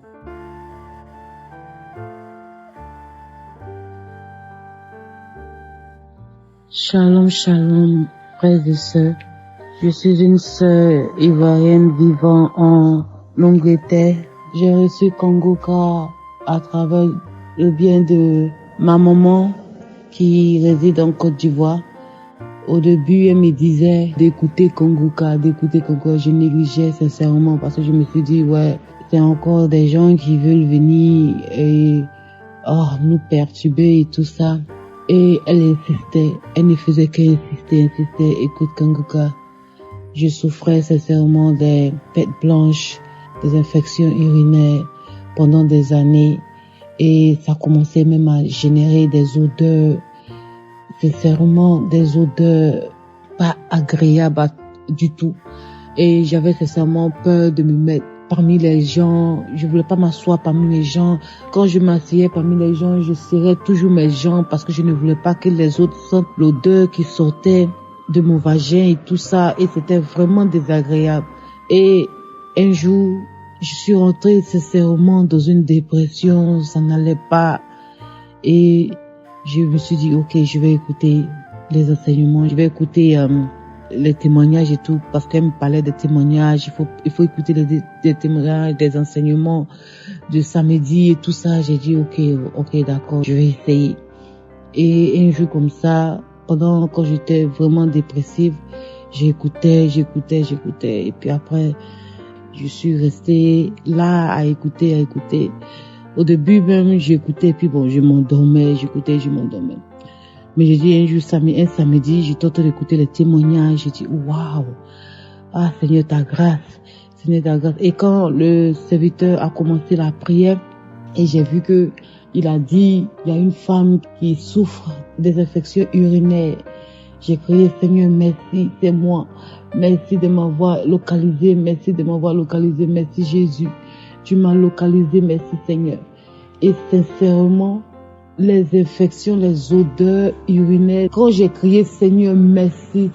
Shalom, shalom, frères et sœurs. Je suis une sœur ivoirienne vivant en Angleterre. J'ai reçu Kanguka à travers le bien de ma maman qui réside en Côte d'Ivoire. Au début, elle me disait d'écouter Kanguka. Je négligeais sincèrement parce que je me suis dit, ouais, c'est encore des gens qui veulent venir et nous perturber et tout ça. Et elle insistait, elle ne faisait qu'insister, écoute Kanguka. Je souffrais sincèrement des pètes blanches, des infections urinaires pendant des années et ça commençait même à générer des odeurs, sincèrement des odeurs pas agréables du tout. Et j'avais sincèrement peur de me mettre parmi les gens. Je voulais pas m'asseoir parmi les gens. Quand je m'asseyais parmi les gens, je serrais toujours mes jambes parce que je ne voulais pas que les autres sentent l'odeur qui sortait de mon vagin et tout ça. Et c'était vraiment désagréable. Et un jour, je suis rentrée sincèrement dans une dépression. Ça n'allait pas. Et je me suis dit, ok, je vais écouter les enseignements. Je vais écouter les témoignages et tout, parce qu'elle me parlait des témoignages, il faut écouter des témoignages, des enseignements de samedi et tout ça. J'ai dit ok, d'accord, je vais essayer. Et un jour comme ça, quand j'étais vraiment dépressive, j'écoutais, et puis après, je suis restée là à écouter. Au début même, j'écoutais, puis bon, je m'endormais. Mais j'ai dit un samedi, j'étais en train d'écouter les témoignages, j'ai dit, waouh, Seigneur, ta grâce. Et quand le serviteur a commencé la prière, et j'ai vu que il a dit, il y a une femme qui souffre des infections urinaires. J'ai crié, Seigneur, merci, c'est moi. Merci de m'avoir localisé, merci Jésus. Tu m'as localisé, merci Seigneur. Et sincèrement, les infections, les odeurs urinaires. Quand j'ai crié Seigneur merci,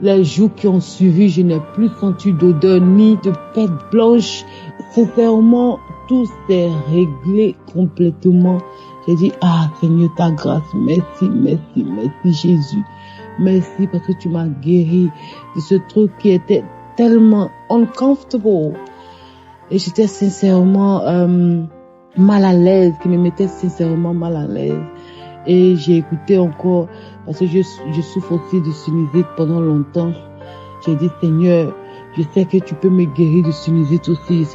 les jours qui ont suivi, je n'ai plus senti d'odeur ni de pète blanche. Sincèrement, tout s'est réglé complètement. J'ai dit, Seigneur, ta grâce, merci Jésus. Merci parce que tu m'as guéri de ce truc qui était tellement uncomfortable. Et j'étais sincèrement mal à l'aise, qui me mettait sincèrement mal à l'aise. Et j'ai écouté encore, parce que je souffre aussi de sinusite pendant longtemps. J'ai dit, Seigneur, je sais que tu peux me guérir de sinusite aussi,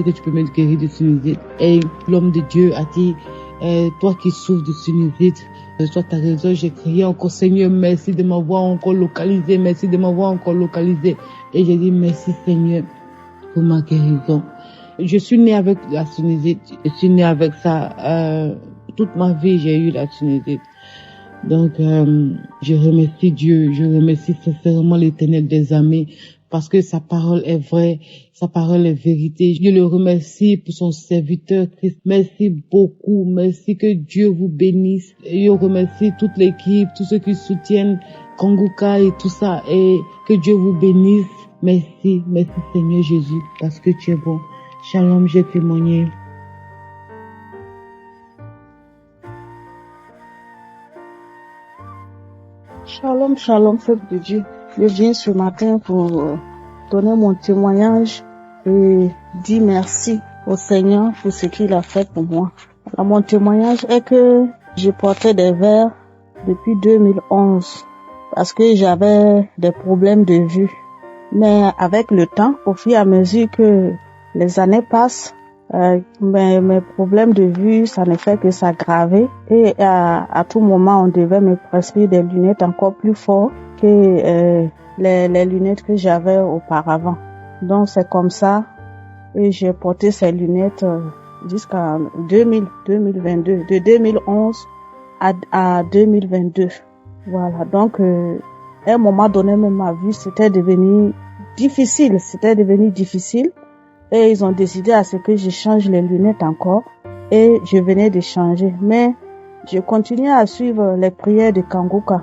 Et l'homme de Dieu a dit, toi qui souffres de sinusite, toi t'as raison. J'ai crié encore, Seigneur, merci de m'avoir encore localisé, Et j'ai dit, merci Seigneur pour ma guérison. Je suis née avec la sinusite. Je suis née avec ça. Toute ma vie, j'ai eu la sinusite. Donc, je remercie Dieu. Je remercie sincèrement l'Éternel des armées parce que sa parole est vraie. Sa parole est vérité. Je le remercie pour son serviteur Christ. Merci beaucoup. Merci, que Dieu vous bénisse. Et je remercie toute l'équipe, tous ceux qui soutiennent Kanguka et tout ça. Et que Dieu vous bénisse. Merci Seigneur Jésus parce que tu es bon. Shalom, j'ai témoigné. Shalom, shalom, peuple de Dieu. Je viens ce matin pour donner mon témoignage et dire merci au Seigneur pour ce qu'il a fait pour moi. Alors, mon témoignage est que je portais des verres depuis 2011 parce que j'avais des problèmes de vue. Mais avec le temps, au fur et à mesure que les années passent, mes problèmes de vue, ça ne fait que s'aggraver. Et à tout moment, on devait me prescrire des lunettes encore plus fortes que les lunettes que j'avais auparavant. Donc c'est comme ça. Et j'ai porté ces lunettes jusqu'à 2022, de 2011 à 2022. Voilà. Donc à un moment donné, même ma vue, c'était devenu difficile. Et ils ont décidé à ce que je change les lunettes encore. Et je venais de changer. Mais je continuais à suivre les prières de Kanguka.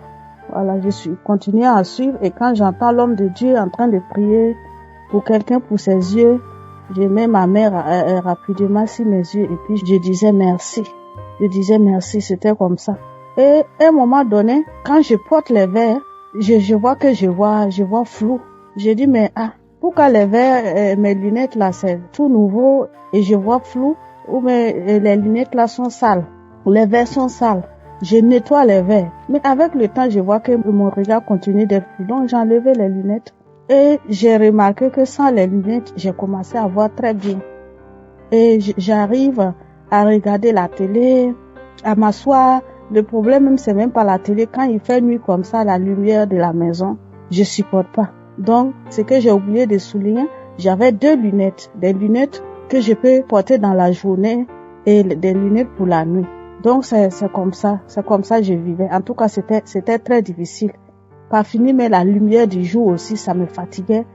Voilà, continué à suivre. Et quand j'entends l'homme de Dieu en train de prier pour quelqu'un pour ses yeux, je mets ma main rapidement sur mes yeux et puis je disais merci. C'était comme ça. Et à un moment donné, quand je porte les verres, je vois que je vois flou. Je dis mais pourquoi les verres, mes lunettes là c'est tout nouveau et je vois flou, ou mais les lunettes là sont sales, les verres sont sales. Je nettoie les verres, mais avec le temps je vois que mon regard continue d'être flou, donc j'ai enlevé les lunettes et j'ai remarqué que sans les lunettes j'ai commencé à voir très bien et j'arrive à regarder la télé, à m'asseoir. Le problème même c'est même pas la télé, quand il fait nuit comme ça, la lumière de la maison, je supporte pas. Donc, ce que j'ai oublié de souligner, j'avais 2 lunettes. Des lunettes que je peux porter dans la journée et des lunettes pour la nuit. Donc, c'est comme ça que je vivais. En tout cas, c'était très difficile. Pas fini, mais la lumière du jour aussi, ça me fatiguait.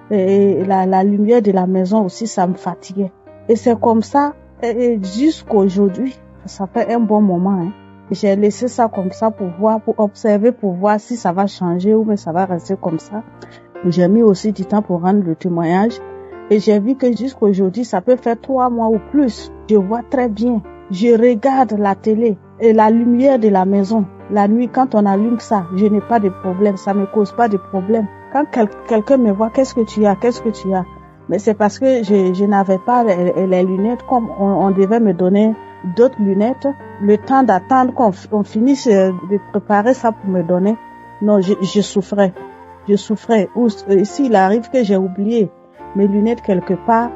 Et la lumière de la maison aussi, ça me fatiguait. Et c'est comme ça, et jusqu'à aujourd'hui, ça fait un bon moment, hein. J'ai laissé ça comme ça pour observer, pour voir si ça va changer ou mais ça va rester comme ça. J'ai mis aussi du temps pour rendre le témoignage et j'ai vu que jusqu'à aujourd'hui, ça peut faire 3 mois ou plus. Je vois très bien. Je regarde la télé et la lumière de la maison. La nuit, quand on allume ça, je n'ai pas de problème. Ça me cause pas de problème. Quand quelqu'un me voit, qu'est-ce que tu as? Mais c'est parce que je n'avais pas les lunettes comme on devait me donner d'autres lunettes. Le temps d'attendre qu'on finisse de préparer ça pour me donner. Non, je souffrais. Ou s'il arrive que j'ai oublié mes lunettes quelque part,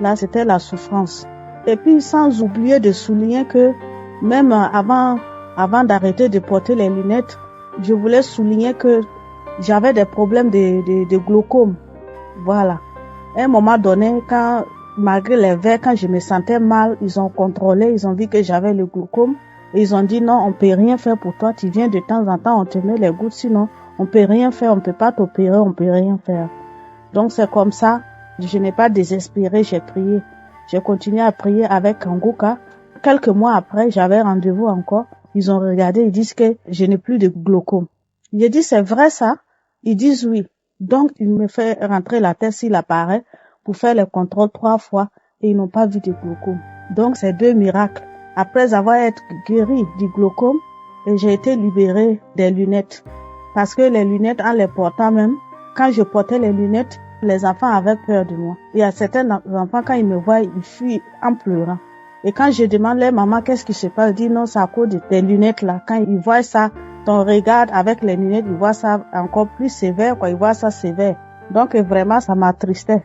là c'était la souffrance. Et puis sans oublier de souligner que même avant d'arrêter de porter les lunettes, je voulais souligner que j'avais des problèmes de glaucome. Voilà. À un moment donné, malgré les verres, quand je me sentais mal, ils ont contrôlé, ils ont vu que j'avais le glaucome et ils ont dit non, on peut rien faire pour toi, tu viens de temps en temps, on te met les gouttes, sinon on peut rien faire, on peut pas t'opérer, on peut rien faire. Donc c'est comme ça, je n'ai pas désespéré, j'ai prié. J'ai continué à prier avec Kanguka. Quelques mois après, j'avais rendez-vous encore. Ils ont regardé, ils disent que je n'ai plus de glaucome. J'ai dit c'est vrai ça? Ils disent oui. Donc ils me font rentrer la tête s'il apparaît pour faire les contrôles 3 fois et ils n'ont pas vu de glaucome. Donc c'est 2 miracles. Après avoir été guéri du glaucome, et j'ai été libérée des lunettes. Parce que les lunettes, en les portant même, quand je portais les lunettes, les enfants avaient peur de moi. Il y a certains enfants, quand ils me voient, ils fuient en pleurant. Et quand je demande à maman qu'est-ce qui se passe, ils disent non, c'est à cause des lunettes là. Quand ils voient ça, ton regard avec les lunettes, ils voient ça encore plus sévère, ils voient ça sévère. Donc vraiment, ça m'attristait.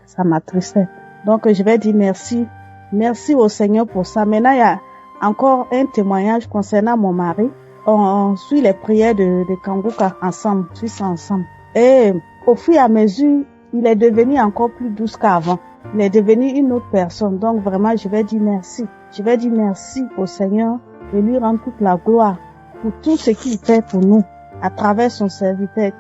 Donc je vais dire merci. Merci au Seigneur pour ça. Maintenant, il y a encore un témoignage concernant mon mari. On suit les prières de Kanguka ensemble, on suit ça ensemble. Et au fur et à mesure, il est devenu encore plus doux qu'avant. Il est devenu une autre personne. Donc vraiment, je vais dire merci. Je vais dire merci au Seigneur et lui rendre toute la gloire pour tout ce qu'il fait pour nous à travers son serviteur.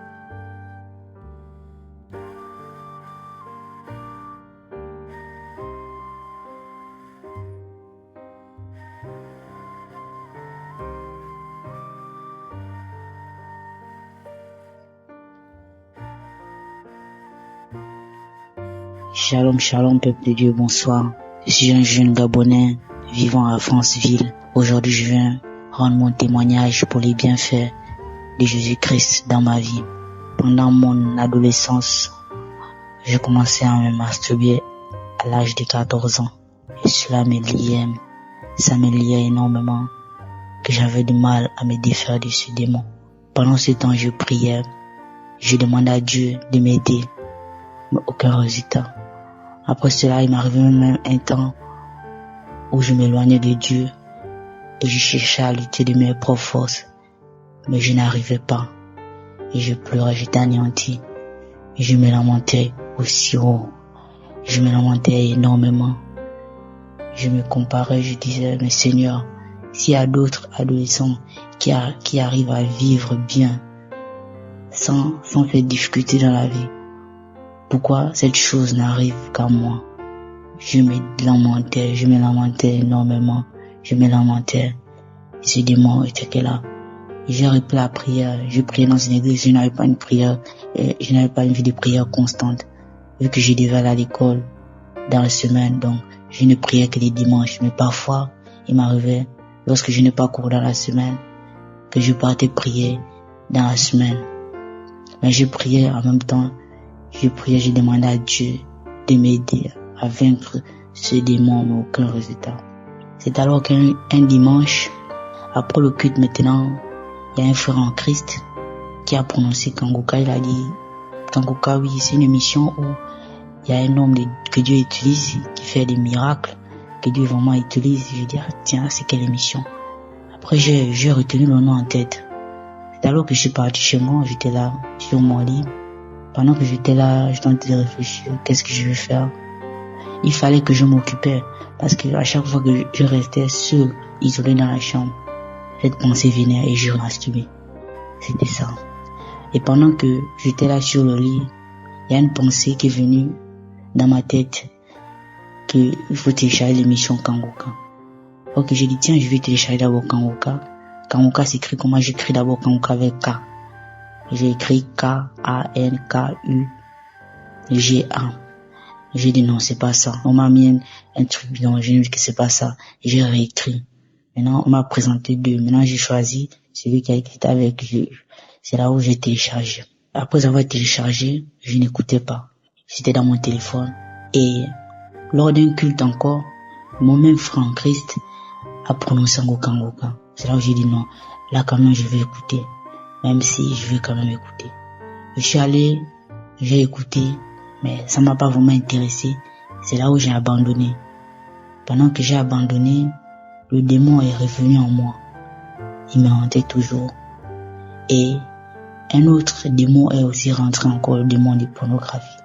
Shalom, shalom, peuple de Dieu, bonsoir. Je suis un jeune Gabonais vivant à Franceville. Aujourd'hui, je viens rendre mon témoignage pour les bienfaits de Jésus-Christ dans ma vie. Pendant mon adolescence, j'ai commencé à me masturber à l'âge de 14 ans. Et cela ça me liait énormément, que j'avais du mal à me défaire de ce démon. Pendant ce temps, je priais, je demandais à Dieu de m'aider, mais aucun résultat. Après cela, il m'arrivait même un temps où je m'éloignais de Dieu et je cherchais à lutter de mes propres forces, mais je n'arrivais pas. Et je pleurais, j'étais anéanti. Et je me lamentais aussi haut. Je me lamentais énormément. Je me comparais, je disais, mais Seigneur, s'il y a d'autres adolescents qui arrivent à vivre bien, sans ces difficultés dans la vie, pourquoi cette chose n'arrive qu'à moi? Je me lamentais énormément. Je me lamentais. Et ce démon était là. J'ai repris la prière. Je priais dans une église. Je n'avais pas une prière. Je n'avais pas une vie de prière constante. Vu que je devais aller à l'école dans la semaine. Donc, je ne priais que les dimanches. Mais parfois, il m'arrivait, lorsque je n'ai pas cours dans la semaine, que je partais prier dans la semaine. Mais je priais en même temps. Je demandais à Dieu de m'aider à vaincre ce démon, mais aucun résultat. C'est alors qu'un dimanche, après le culte maintenant, il y a un frère en Christ qui a prononcé Kanguka. Il a dit, Kanguka, oui, c'est une émission où il y a un homme que Dieu utilise, qui fait des miracles, que Dieu vraiment utilise. Je dis, tiens, c'est quelle émission? Après, j'ai retenu le nom en tête. C'est alors que je suis parti chez moi, j'étais là, sur mon lit. Pendant que j'étais là, je tentais de réfléchir, qu'est-ce que je vais faire? Il fallait que je m'occupais, parce que à chaque fois que je restais seul, isolé dans la chambre, cette pensée venait et je masturbais. C'était ça. Et pendant que j'étais là sur le lit, il y a une pensée qui est venue dans ma tête, qu'il faut télécharger l'émission Kanguka. Ok, j'ai dit, tiens, je vais télécharger d'abord Kanguka. Kanguka s'écrit comment? J'écris d'abord Kanguka avec K. J'ai écrit K-A-N-K-U-G-A. J'ai dit non, c'est pas ça. On m'a mis un truc bidon, j'ai dit que c'est pas ça. Et j'ai réécrit. Maintenant, on m'a présenté deux. Maintenant, j'ai choisi celui qui a écrit avec. C'est là où j'ai téléchargé. Après avoir téléchargé, je n'écoutais pas. J'étais dans mon téléphone. Et lors d'un culte encore, mon même frère en Christ a prononcé Kanguka. C'est là où j'ai dit non. Là, quand même, je vais écouter. Même si je vais quand même écouter. Je suis allé, j'ai écouté, mais ça m'a pas vraiment intéressé. C'est là où j'ai abandonné. Pendant que j'ai abandonné, le démon est revenu en moi. Il me hantait toujours. Et un autre démon est aussi rentré encore, le démon de pornographie.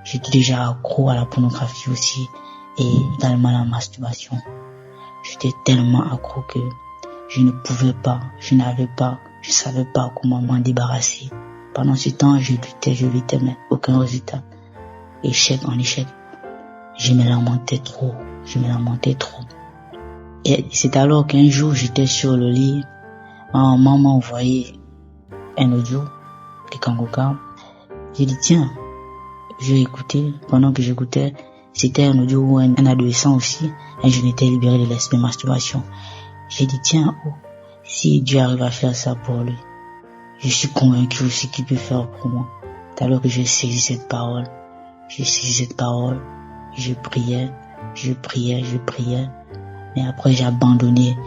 J'étais déjà accro à la pornographie aussi et également à la masturbation. J'étais tellement accro que je ne pouvais pas, je savais pas comment m'en débarrasser. Pendant ce temps, je luttais, mais aucun résultat. Échec en échec. Je me lamentais trop. Et c'est alors qu'un jour, j'étais sur le lit. Ma maman m'a envoyé un audio de Kanguka. J'ai dit, tiens, je vais écouter. Pendant que j'écoutais, c'était un audio où un adolescent aussi, un jeune était libéré de l'esprit de masturbation. J'ai dit, tiens, si Dieu arrive à faire ça pour lui, je suis convaincu aussi qu'il peut faire pour moi. C'est alors que j'ai saisi cette parole. Je priais. Mais après, j'ai abandonné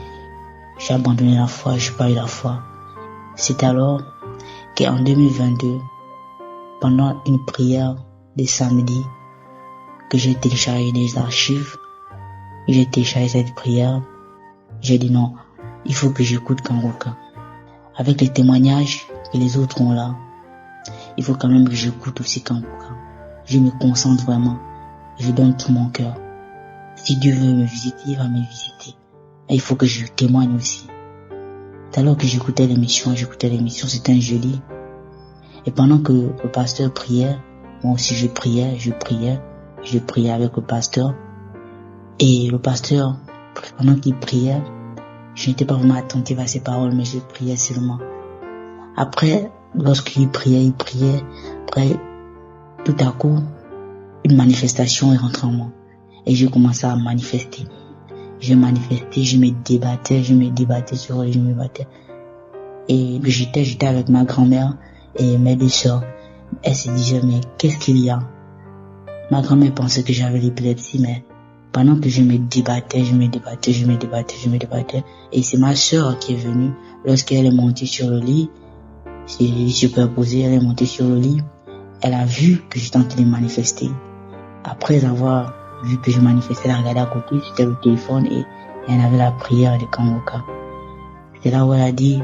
la foi, j'ai pas eu la foi. C'est alors qu'en 2022, pendant une prière de samedi, que j'ai téléchargé des archives, j'ai téléchargé cette prière, j'ai dit non, il faut que j'écoute Kanguka. Avec les témoignages que les autres ont là, il faut quand même que j'écoute aussi Kanguka. Je me concentre vraiment, je donne tout mon cœur. Si Dieu veut me visiter, il va me visiter. Et il faut que je témoigne aussi. C'est alors que j'écoutais l'émission, c'était un jeudi. Et pendant que le pasteur priait, moi aussi je priais avec le pasteur. Et le pasteur, pendant qu'il priait, je n'étais pas vraiment attentif à ses paroles, mais je priais seulement. Après, lorsqu'il priait, après, tout à coup, une manifestation est rentrée en moi. Et j'ai commencé à manifester. Je me débattais sur lui, je me battais. Et j'étais avec ma grand-mère et mes deux sœurs. Elle se disait, mais qu'est-ce qu'il y a? Ma grand-mère pensait que j'avais l'épilepsie, mais pendant que je me débattais, et c'est ma sœur qui est venue. Lorsqu'elle est montée sur le lit, c'est superposé, elle est montée sur le lit, elle a vu que j'étais en train de manifester. Après avoir vu que je manifestais, elle a regardé à côté, c'était le téléphone et elle avait la prière de Kangoka. C'est là où elle a dit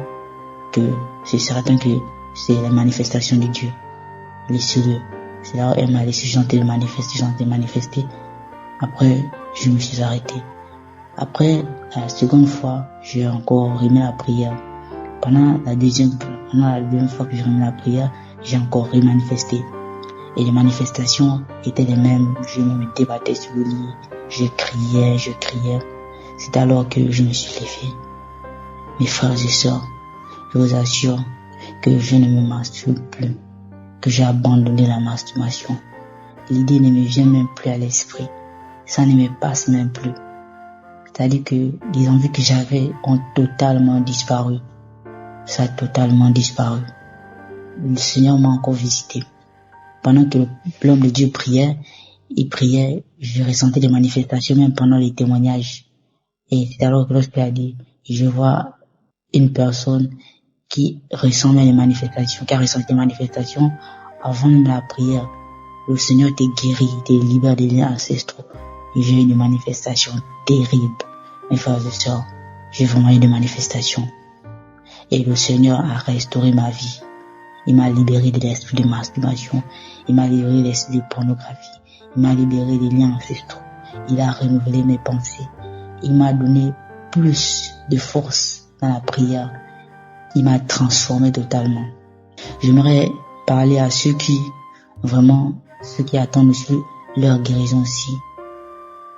que c'est certain que c'est la manifestation de Dieu, les cieux. C'est là où elle m'a laissé chanter, manifester. Après, je me suis arrêté. Après, la seconde fois, j'ai encore remis la prière. Pendant la deuxième fois que j'ai remis la prière, j'ai encore remanifesté. Et les manifestations étaient les mêmes. Je me débattais sur le lit, je criais. C'est alors que je me suis levé. Mes frères et sœurs, je vous assure que je ne me masturbe plus, que j'ai abandonné la masturbation. L'idée ne me vient même plus à l'esprit. Ça ne me passe même plus. C'est-à-dire que les envies que j'avais ont totalement disparu. Ça a totalement disparu. Le Seigneur m'a encore visité. Pendant que l'homme de Dieu priait, je ressentais des manifestations même pendant les témoignages. Et c'est alors que lorsqu'il a dit, je vois une personne qui ressemble à les manifestations, qui a ressenti les manifestations avant même la prière. Le Seigneur t'est guéri, t'est libéré des liens ancestraux. Et j'ai eu des manifestations terribles. Mes frères et sœurs, j'ai vraiment eu des manifestations. Et le Seigneur a restauré ma vie. Il m'a libéré de l'esprit de masturbation. Il m'a libéré de l'esprit de pornographie. Il m'a libéré des liens ancestraux. Il a renouvelé mes pensées. Il m'a donné plus de force dans la prière. Il m'a transformé totalement. J'aimerais parler à ceux qui attendent aussi leur guérison aussi,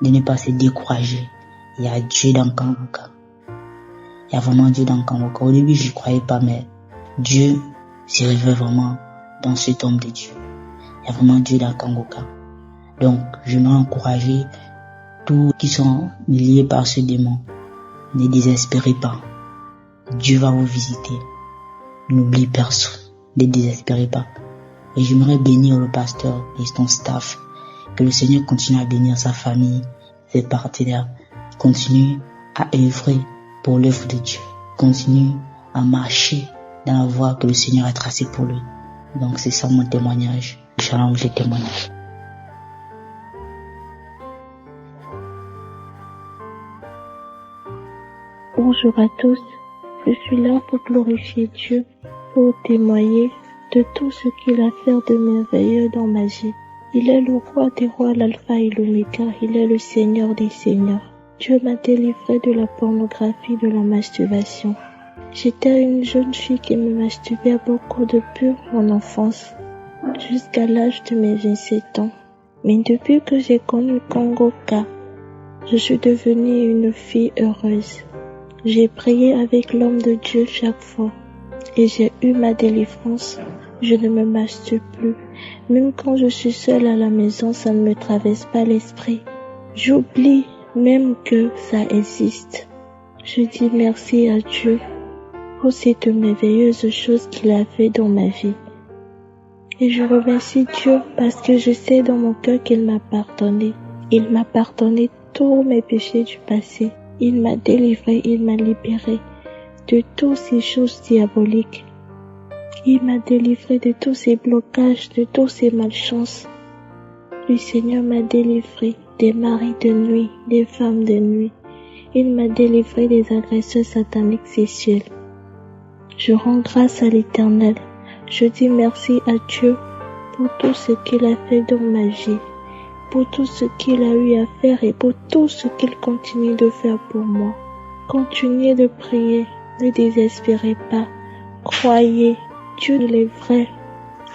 de ne pas se décourager. Il y a Dieu dans Kangoka. Il y a vraiment Dieu dans Kangoka. Au début, je ne croyais pas, mais Dieu s'est révélé vraiment dans cet homme de Dieu. Il y a vraiment Dieu dans Kangoka. Donc, j'aimerais encourager tous qui sont liés par ce démon. Ne désespérez pas. Dieu va vous visiter. N'oubliez personne. Ne désespérez pas. Et j'aimerais bénir le pasteur et son staff. Que le Seigneur continue à bénir sa famille, ses partenaires. Continue à œuvrer pour l'œuvre de Dieu. Continue à marcher dans la voie que le Seigneur a tracée pour lui. Donc c'est ça mon témoignage. Shalom, je témoigne. Bonjour à tous, je suis là pour glorifier Dieu, pour témoigner de tout ce qu'il a fait de merveilleux dans ma vie. Il est le roi des rois, l'alpha et l'oméga, il est le Seigneur des seigneurs. Dieu m'a délivré de la pornographie, de la masturbation. J'étais une jeune fille qui me masturbait beaucoup depuis mon enfance, jusqu'à l'âge de mes 27 ans. Mais depuis que j'ai connu Kangoka, je suis devenue une fille heureuse. J'ai prié avec l'homme de Dieu chaque fois et j'ai eu ma délivrance. Je ne me masturbe plus. Même quand je suis seule à la maison, ça ne me traverse pas l'esprit. J'oublie même que ça existe. Je dis merci à Dieu pour cette merveilleuse chose qu'il a fait dans ma vie. Et je remercie Dieu parce que je sais dans mon cœur qu'il m'a pardonné. Il m'a pardonné tous mes péchés du passé. Il m'a délivré, il m'a libéré de toutes ces choses diaboliques. Il m'a délivré de tous ces blocages, de toutes ces malchances. Le Seigneur m'a délivré des maris de nuit, des femmes de nuit. Il m'a délivré des agresseurs sataniques sexuels. Je rends grâce à l'Éternel. Je dis merci à Dieu pour tout ce qu'il a fait dans ma vie, pour tout ce qu'il a eu à faire et pour tout ce qu'il continue de faire pour moi. Continuez de prier, ne désespérez pas, croyez, Dieu il est vrai,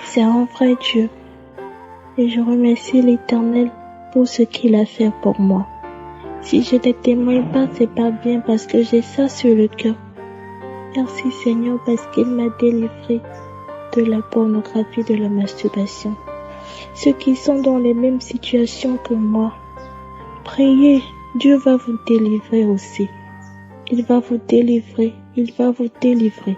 c'est un vrai Dieu. Et je remercie l'Éternel pour ce qu'il a fait pour moi. Si je ne témoigne pas, c'est pas bien parce que j'ai ça sur le cœur. Merci Seigneur parce qu'il m'a délivré de la pornographie, de la masturbation. Ceux qui sont dans les mêmes situations que moi, priez, Dieu va vous délivrer aussi. Il va vous délivrer, il va vous délivrer.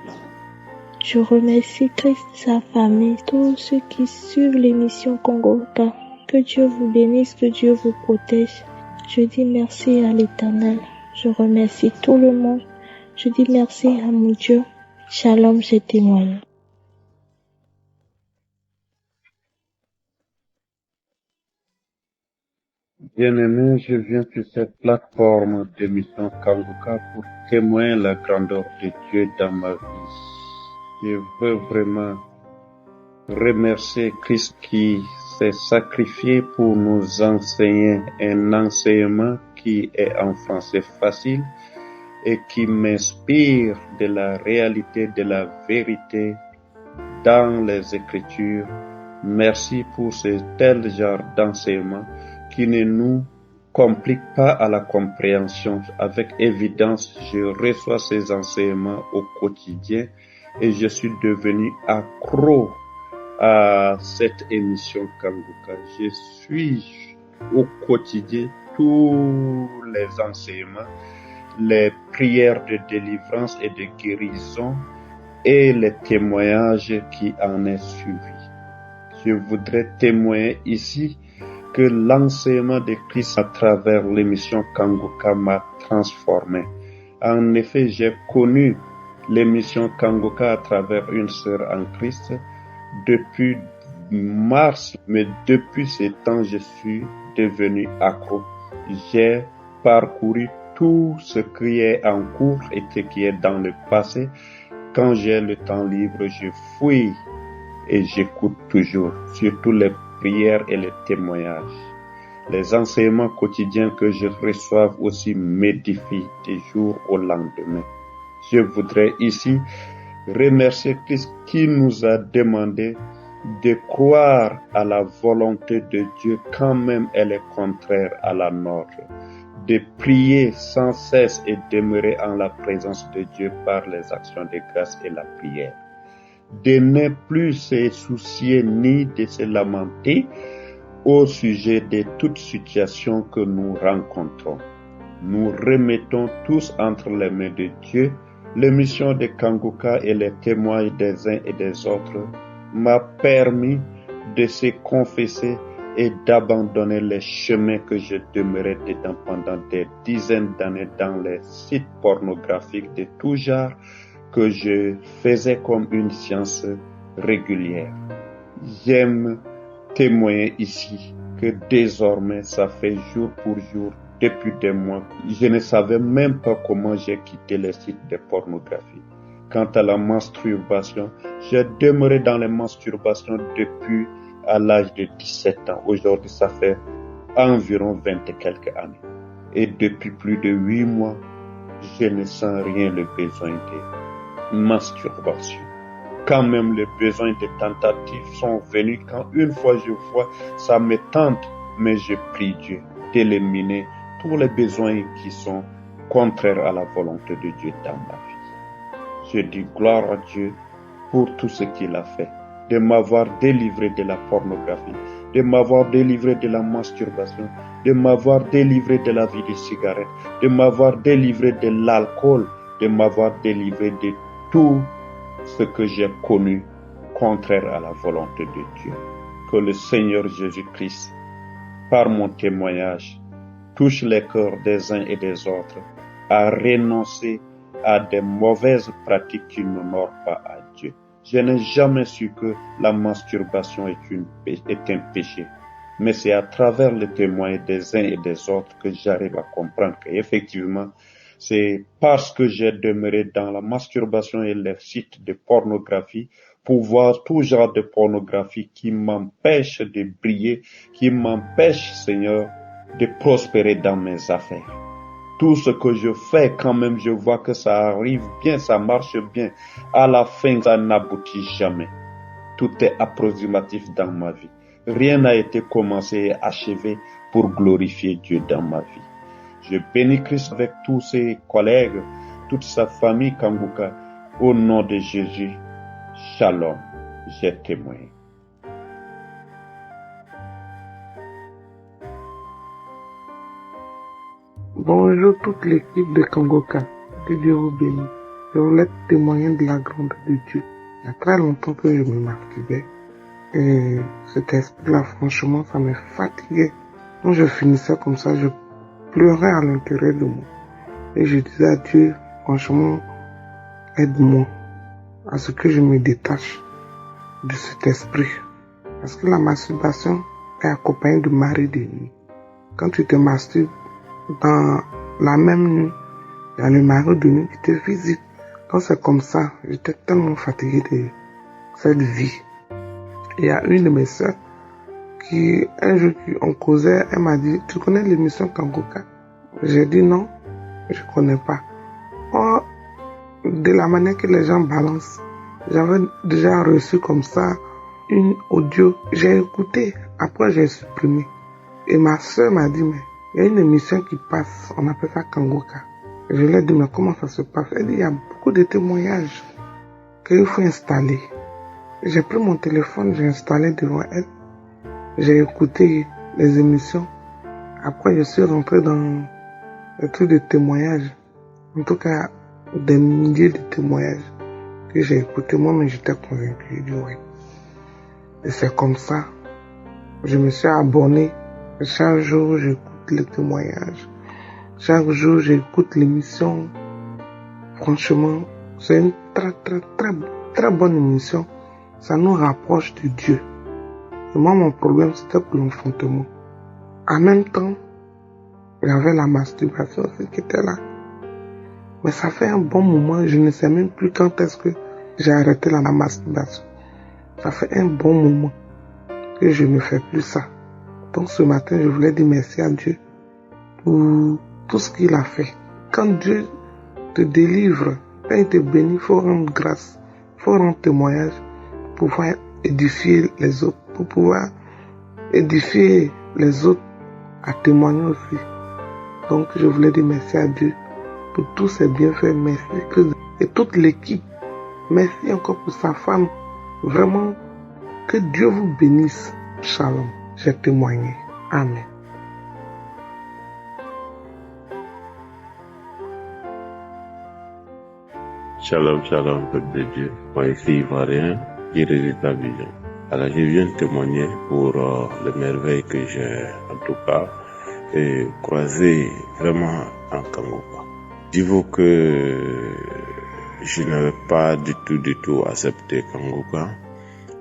Je remercie Christ, sa famille, tous ceux qui suivent l'émission Congo-Ka. Que Dieu vous bénisse, que Dieu vous protège. Je dis merci à l'Éternel. Je remercie tout le monde. Je dis merci à mon Dieu. Shalom, j'ai témoigné. Bien-aimé, je viens sur cette plateforme d'émission Kangoka pour témoigner la grandeur de Dieu dans ma vie. Je veux vraiment remercier Christ qui s'est sacrifié pour nous enseigner un enseignement qui est en français facile et qui m'inspire de la réalité, de la vérité dans les Écritures. Merci pour ce tel genre d'enseignement qui ne nous complique pas à la compréhension. Avec évidence, je reçois ces enseignements au quotidien et je suis devenu accro à cette émission Kangoka. Je suis au quotidien tous les enseignements, les prières de délivrance et de guérison et les témoignages qui en est suivi. Je voudrais témoigner ici que l'enseignement de Christ à travers l'émission Kangoka m'a transformé. En effet, j'ai connu l'émission Kangoka à travers une sœur en Christ depuis mars, mais depuis ce temps, je suis devenu accro. J'ai parcouru tout ce qui est en cours et ce qui est dans le passé. Quand j'ai le temps libre, je fouille et j'écoute toujours, surtout les prières et les témoignages. Les enseignements quotidiens que je reçois aussi m'édifient du jour au lendemain. Je voudrais ici remercier Christ qui nous a demandé de croire à la volonté de Dieu quand même elle est contraire à la nôtre, de prier sans cesse et demeurer en la présence de Dieu par les actions de grâce et la prière, de ne plus se soucier ni de se lamenter au sujet de toute situation que nous rencontrons. Nous remettons tous entre les mains de Dieu. L'émission de Kangoka et les témoins des uns et des autres m'a permis de se confesser et d'abandonner les chemins que je demeurais dedans pendant des dizaines d'années dans les sites pornographiques de tout genre que je faisais comme une science régulière. J'aime témoigner ici que désormais ça fait jour pour jour, depuis des mois, je ne savais même pas comment j'ai quitté les sites de pornographie. Quant à la masturbation, j'ai demeuré dans les masturbations depuis à l'âge de 17 ans. Aujourd'hui, ça fait environ 20 et quelques années. Et depuis plus de 8 mois, je ne sens rien le besoin de masturbation. Quand même les besoins de tentatives sont venus, quand une fois je vois, ça me tente, mais je prie Dieu d'éliminer tous les besoins qui sont contraires à la volonté de Dieu dans ma vie. Je dis gloire à Dieu pour tout ce qu'il a fait, de m'avoir délivré de la pornographie, de m'avoir délivré de la masturbation, de m'avoir délivré de la vie de cigarette, de m'avoir délivré de l'alcool, de m'avoir délivré de tout ce que j'ai connu contraire à la volonté de Dieu. Que le Seigneur Jésus-Christ, par mon témoignage, touche les cœurs des uns et des autres à renoncer à des mauvaises pratiques qui n'honorent pas à Dieu. Je n'ai jamais su que la masturbation est un péché, mais c'est à travers le témoignage des uns et des autres que j'arrive à comprendre qu'effectivement, c'est parce que j'ai demeuré dans la masturbation et les sites de pornographie pour voir tout genre de pornographie qui m'empêche de briller, qui m'empêche, Seigneur, de prospérer dans mes affaires. Tout ce que je fais, quand même, je vois que ça arrive bien, ça marche bien. À la fin, ça n'aboutit jamais. Tout est approximatif dans ma vie. Rien n'a été commencé et achevé pour glorifier Dieu dans ma vie. Je bénis Christ avec tous ses collègues, toute sa famille Kangoka. Au nom de Jésus, Shalom, j'ai témoigné. Bonjour toute l'équipe de Kangoka, que Dieu vous bénisse. Je voulais témoigner de la grandeur de Dieu. Il y a très longtemps que je me masturbais. Et cet esprit-là, franchement, ça me fatiguait. Quand je finissais comme ça, je pleurais à l'intérieur de moi. Et je disais à Dieu, franchement, aide-moi à ce que je me détache de cet esprit. Parce que la masturbation est accompagnée de marée de nuit. Quand tu te masturbes, dans la même nuit, il y a le marée de nuit qui te visite. Donc c'est comme ça, j'étais tellement fatigué de cette vie. Il y a une de mes sœurs qui, un jour, on causait, elle m'a dit, tu connais l'émission Kangoka? J'ai dit non, je connais pas. Oh, de la manière que les gens balancent, j'avais déjà reçu comme ça une audio. J'ai écouté, après j'ai supprimé. Et ma sœur m'a dit, mais il y a une émission qui passe, on appelle ça Kangoka. Je lui ai dit, mais comment ça se passe? Elle dit, il y a beaucoup de témoignages qu'il faut installer. J'ai pris mon téléphone, j'ai installé devant elle. J'ai écouté les émissions. Après, je suis rentré dans le truc de témoignages. En tout cas, des milliers de témoignages que j'ai écoutés. Moi, mais j'étais convaincu. J'ai dit, ouais. Et c'est comme ça. Je me suis abonné. Chaque jour, j'écoute les témoignages. Chaque jour, j'écoute l'émission. Franchement, c'est une très bonne émission. Ça nous rapproche de Dieu. Et moi, mon problème, c'était pour l'enfantement. En même temps, il y avait la masturbation aussi qui était là. Mais ça fait un bon moment, je ne sais même plus quand est-ce que j'ai arrêté la masturbation. Ça fait un bon moment que je ne fais plus ça. Donc ce matin, je voulais dire merci à Dieu pour tout ce qu'il a fait. Quand Dieu te délivre, quand il te bénit, il faut rendre grâce, il faut rendre témoignage pour pouvoir édifier les autres, pour pouvoir édifier les autres à témoigner aussi. Donc je voulais dire merci à Dieu pour tous ses bienfaits, merci et toute l'équipe. Merci encore pour sa femme. Vraiment, que Dieu vous bénisse. Shalom. J'ai témoigné. Amen. Shalom, shalom, peuple de Dieu. Moi ici, Ivoirien, qui réside à Abidjan. Alors, je viens de témoigner pour les merveilles que j'ai, en tout cas, croisées vraiment en Kangoka. Dis-vous que je n'avais pas du tout accepté Kangoka,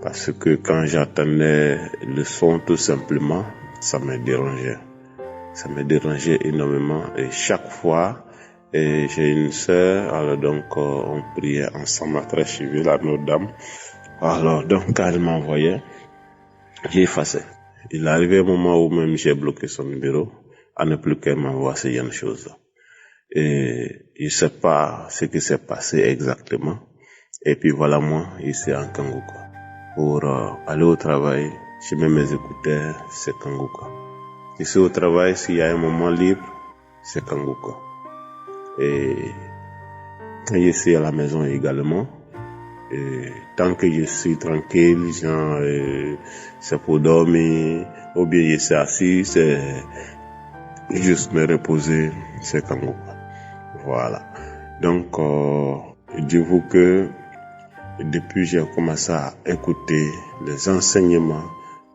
parce que quand j'entendais le son, tout simplement, ça me dérangeait. Ça me dérangeait énormément, et chaque fois, et j'ai une sœur, alors donc on priait ensemble à Trècheville, à Notre-Dame. Alors donc quand elle m'envoyait, j'ai effacé. Il arrivait un moment où même j'ai bloqué son numéro, à ne plus qu'elle m'envoie ces choses-là. Et je sais pas ce qui s'est passé exactement. Et puis voilà moi, ici en Kangoka. Pour aller au travail, je mets mes écouteurs, c'est Kangoka. Ici au travail, s'il y a un moment libre, c'est Kangoka. Et quand je suis à la maison également, et tant que je suis tranquille, genre, c'est pour dormir, ou bien je suis assis, c'est juste me reposer, c'est Kangoka. Voilà. Donc, dites-vous que depuis j'ai commencé à écouter les enseignements,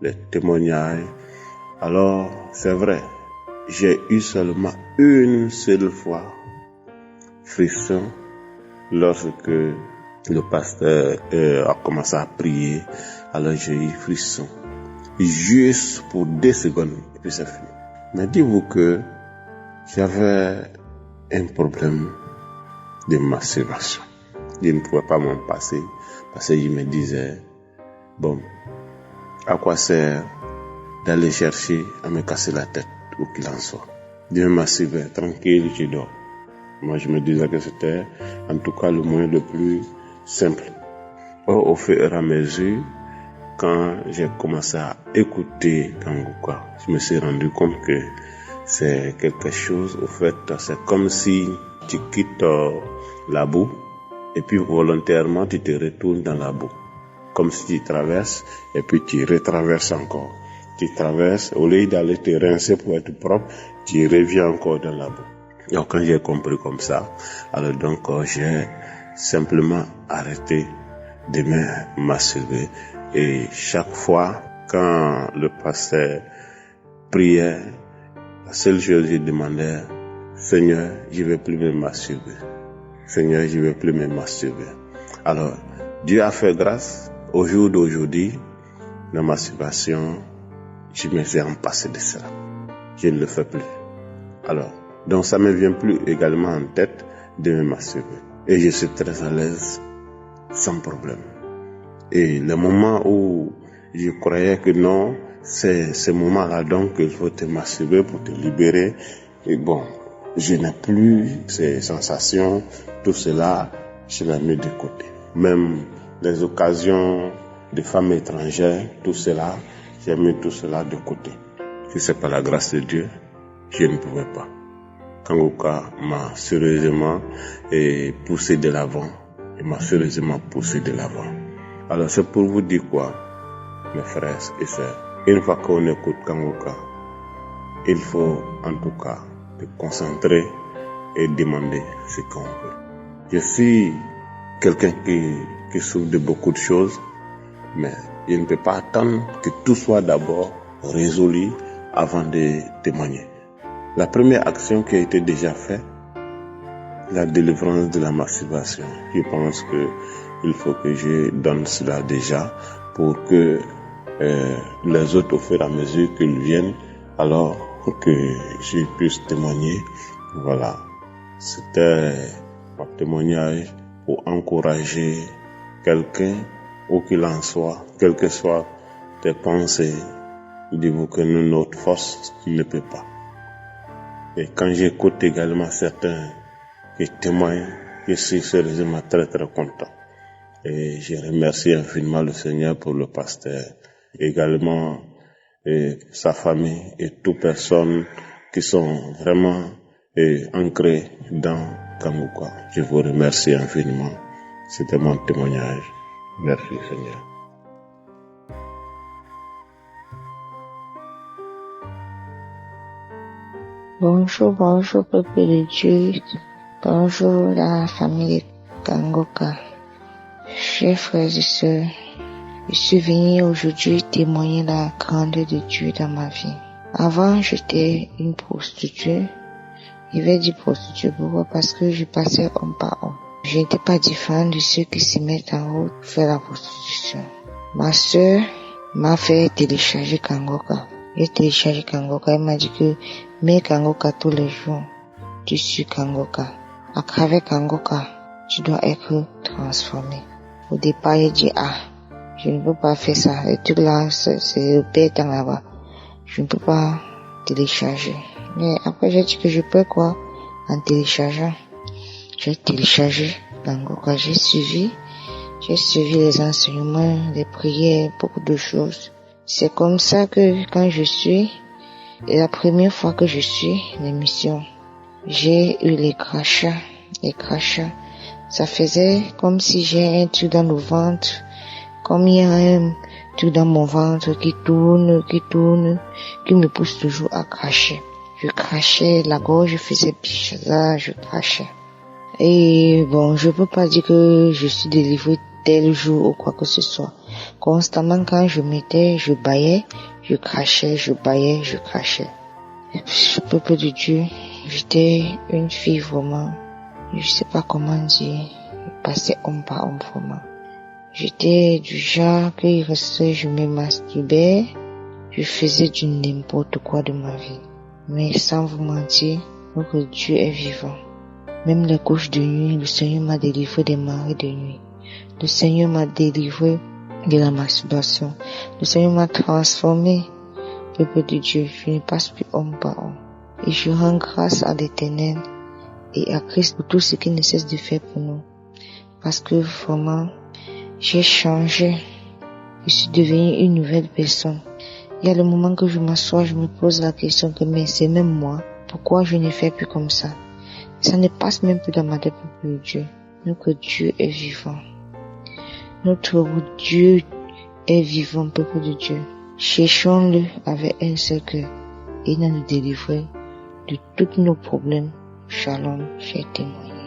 les témoignages, alors c'est vrai, j'ai eu seulement une seule fois frisson lorsque le pasteur a commencé à prier. Alors j'ai eu frisson juste pour 2 secondes et puis c'est fini. Mais dites-vous que j'avais un problème de masturbation. Je ne pouvais pas m'en passer parce que je me disais, bon, à quoi sert d'aller chercher à me casser la tête ou qu'il en soit. Je me masturbais tranquille, je dors. Moi, je me disais que c'était, en tout cas, le moyen le plus simple. Or, au fur et à mesure, quand j'ai commencé à écouter Kangoka, je me suis rendu compte que c'est quelque chose, au fait, c'est comme si tu quittes la boue, et puis volontairement, tu te retournes dans la boue. Comme si tu traverses, et puis tu retraverses encore. Tu traverses, au lieu d'aller te rincer pour être propre, tu reviens encore dans la boue. Donc quand j'ai compris comme ça, alors donc j'ai simplement arrêté de me masturber. Et chaque fois, quand le pasteur priait, la seule chose que je demandais, Seigneur, je ne vais plus me masturber. Seigneur, je ne vais plus me masturber. Alors, Dieu a fait grâce. Au jour d'aujourd'hui, la masturbation, je me fais en passer de cela. Je ne le fais plus. Alors, donc ça ne me vient plus également en tête de me masturber. Et je suis très à l'aise, sans problème. Et le moment où je croyais que non, c'est ce moment-là donc qu'il faut te masturber pour te libérer. Et bon, je n'ai plus ces sensations, tout cela, je l'ai mis de côté. Même les occasions de femmes étrangères, tout cela, j'ai mis tout cela de côté. Si c'est pas la grâce de Dieu, je ne pouvais pas. Kangoka m'a sérieusement poussé de l'avant. Il m'a sérieusement poussé de l'avant. Alors c'est pour vous dire quoi, mes frères et sœurs. Une fois qu'on écoute Kangoka, il faut en tout cas se concentrer et demander ce qu'on veut. Je suis quelqu'un qui souffre de beaucoup de choses, mais je ne peux pas attendre que tout soit d'abord résolu avant de témoigner. La première action qui a été déjà faite, la délivrance de la masturbation. Je pense que il faut que je donne cela déjà pour que les autres, au fur et à mesure qu'ils viennent, alors que je puisse témoigner. Voilà, c'était mon témoignage pour encourager quelqu'un, où qu'il en soit, quelles que soient tes pensées, dis-vous que notre force ne peut pas. Et quand j'écoute également certains qui témoignent, je suis sérieusement très très content. Et je remercie infiniment le Seigneur pour le pasteur, également sa famille et toutes personnes qui sont vraiment ancrées dans Kangoka. Je vous remercie infiniment. C'était mon témoignage. Merci Seigneur. Bonjour peuple de Dieu. Bonjour la famille Kangoka. Chers frères et sœurs, je suis venu aujourd'hui témoigner la grandeur de Dieu dans ma vie. Avant, j'étais une prostituée. Je vais dire prostituée pourquoi? Parce que je passais homme par homme. Je n'étais pas différente de ceux qui se mettent en route pour faire la prostitution. Ma sœur m'a fait télécharger Kangoka. J'ai téléchargé Kangoka. Elle m'a dit que mets Kangoka tous les jours. Tu suis Kangoka. À travers Kangoka, tu dois être transformé. Au départ, j'ai dit, je ne peux pas faire ça. Les trucs là, c'est le bête là-bas. Je ne peux pas télécharger. Mais après, j'ai dit que je peux quoi? En téléchargeant. J'ai téléchargé Kangoka. J'ai suivi les enseignements, les prières, beaucoup de choses. C'est comme ça que quand je suis, et la première fois que je suis l'émission, j'ai eu les crachats. Ça faisait comme si j'ai un truc dans le ventre, comme il y a un truc dans mon ventre qui tourne, qui me pousse toujours à cracher. Je crachais, la gorge faisait bizarre, je crachais. Et bon, je peux pas dire que je suis délivrée tel jour ou quoi que ce soit. Constamment quand je mettais, je baillais, je crachais, je baillais, je crachais. Peuple de Dieu, j'étais une fille vraiment, je sais pas comment dire, je passais homme par homme vraiment. J'étais du genre qu'il restait, je me masturbais, je faisais du n'importe quoi de ma vie. Mais sans vous mentir, notre Dieu est vivant. Même les couches de nuit, le Seigneur m'a délivré des marées de nuit. Le Seigneur m'a délivré de la masturbation. Le Seigneur m'a transformé. Peuple de Dieu, je ne passe plus homme par homme. Et je rends grâce à l'Éternel et à Christ pour tout ce qu'il ne cesse de faire pour nous. Parce que vraiment, j'ai changé. Je suis devenue une nouvelle personne. Il y a le moment que je m'assois, je me pose la question que mais c'est même moi. Pourquoi je ne fais plus comme ça? Ça ne passe même plus dans ma tête, peuple de Dieu. Notre Dieu est vivant. Notre Dieu est vivant, peuple de Dieu. Cherchons-le avec un seul cœur. Il va nous délivrer de tous nos problèmes. Shalom, j'ai témoigné.